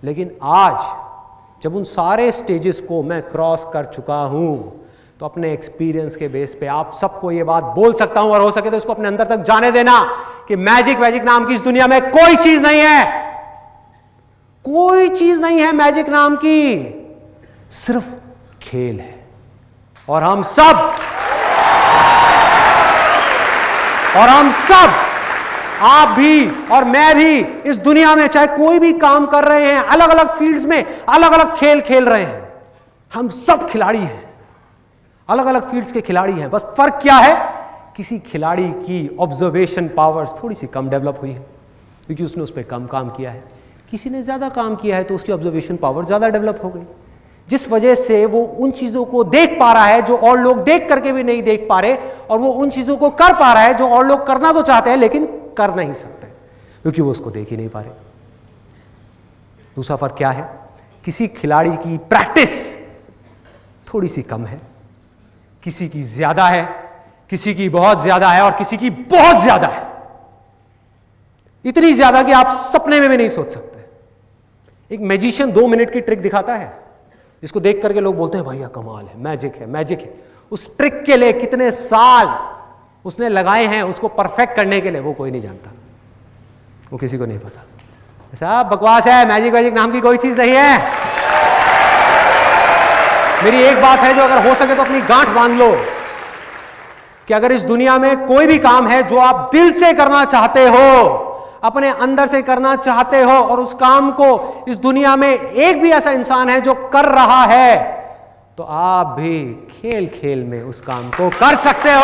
लेकिन आज जब उन सारे स्टेजेस को मैं क्रॉस कर चुका हूं तो अपने एक्सपीरियंस के बेस पे आप सबको ये बात बोल सकता हूं, और हो सके तो इसको अपने अंदर तक जाने देना कि मैजिक वैजिक नाम की इस दुनिया में कोई चीज नहीं है, कोई चीज नहीं है मैजिक नाम की, सिर्फ खेल है। और हम सब आप भी और मैं भी इस दुनिया में चाहे कोई भी काम कर रहे हैं, अलग अलग फील्ड्स में अलग अलग खेल खेल रहे हैं, हम सब खिलाड़ी हैं, अलग अलग फील्ड्स के खिलाड़ी हैं। बस फर्क क्या है, किसी खिलाड़ी की ऑब्जर्वेशन पावर्स थोड़ी सी कम डेवलप हुई है क्योंकि उसने उस पर कम काम किया है, किसी ने ज्यादा काम किया है तो उसकी ऑब्जर्वेशन पावर ज्यादा डेवलप हो गई, जिस वजह से वो उन चीजों को देख पा रहा है जो और लोग देख करके भी नहीं देख पा रहे, और वो उन चीजों को कर पा रहा है जो और लोग करना तो चाहते हैं लेकिन कर नहीं सकते क्योंकि वो उसको देख ही नहीं पा रहे। दूसरा फर्क क्या है, किसी खिलाड़ी की प्रैक्टिस थोड़ी सी कम है, किसी की ज्यादा है, किसी की बहुत ज्यादा है और किसी की बहुत ज्यादा है, इतनी ज्यादा कि आप सपने में भी नहीं सोच सकते। एक मैजिशियन 2 मिनट की ट्रिक दिखाता है जिसको देख करके लोग बोलते हैं भैया कमाल है, मैजिक है, मैजिक है। उस ट्रिक के लिए कितने साल उसने लगाए हैं उसको परफेक्ट करने के लिए, वो कोई नहीं जानता, वो किसी को नहीं पता। ऐसा बकवास है, मैजिक वैजिक नाम की कोई चीज नहीं है। मेरी एक बात है जो अगर हो सके तो अपनी गांठ बांध लो कि अगर इस दुनिया में कोई भी काम है जो आप दिल से करना चाहते हो, अपने अंदर से करना चाहते हो, और उस काम को इस दुनिया में एक भी ऐसा इंसान है जो कर रहा है, तो आप भी खेल खेल में उस काम को कर सकते हो।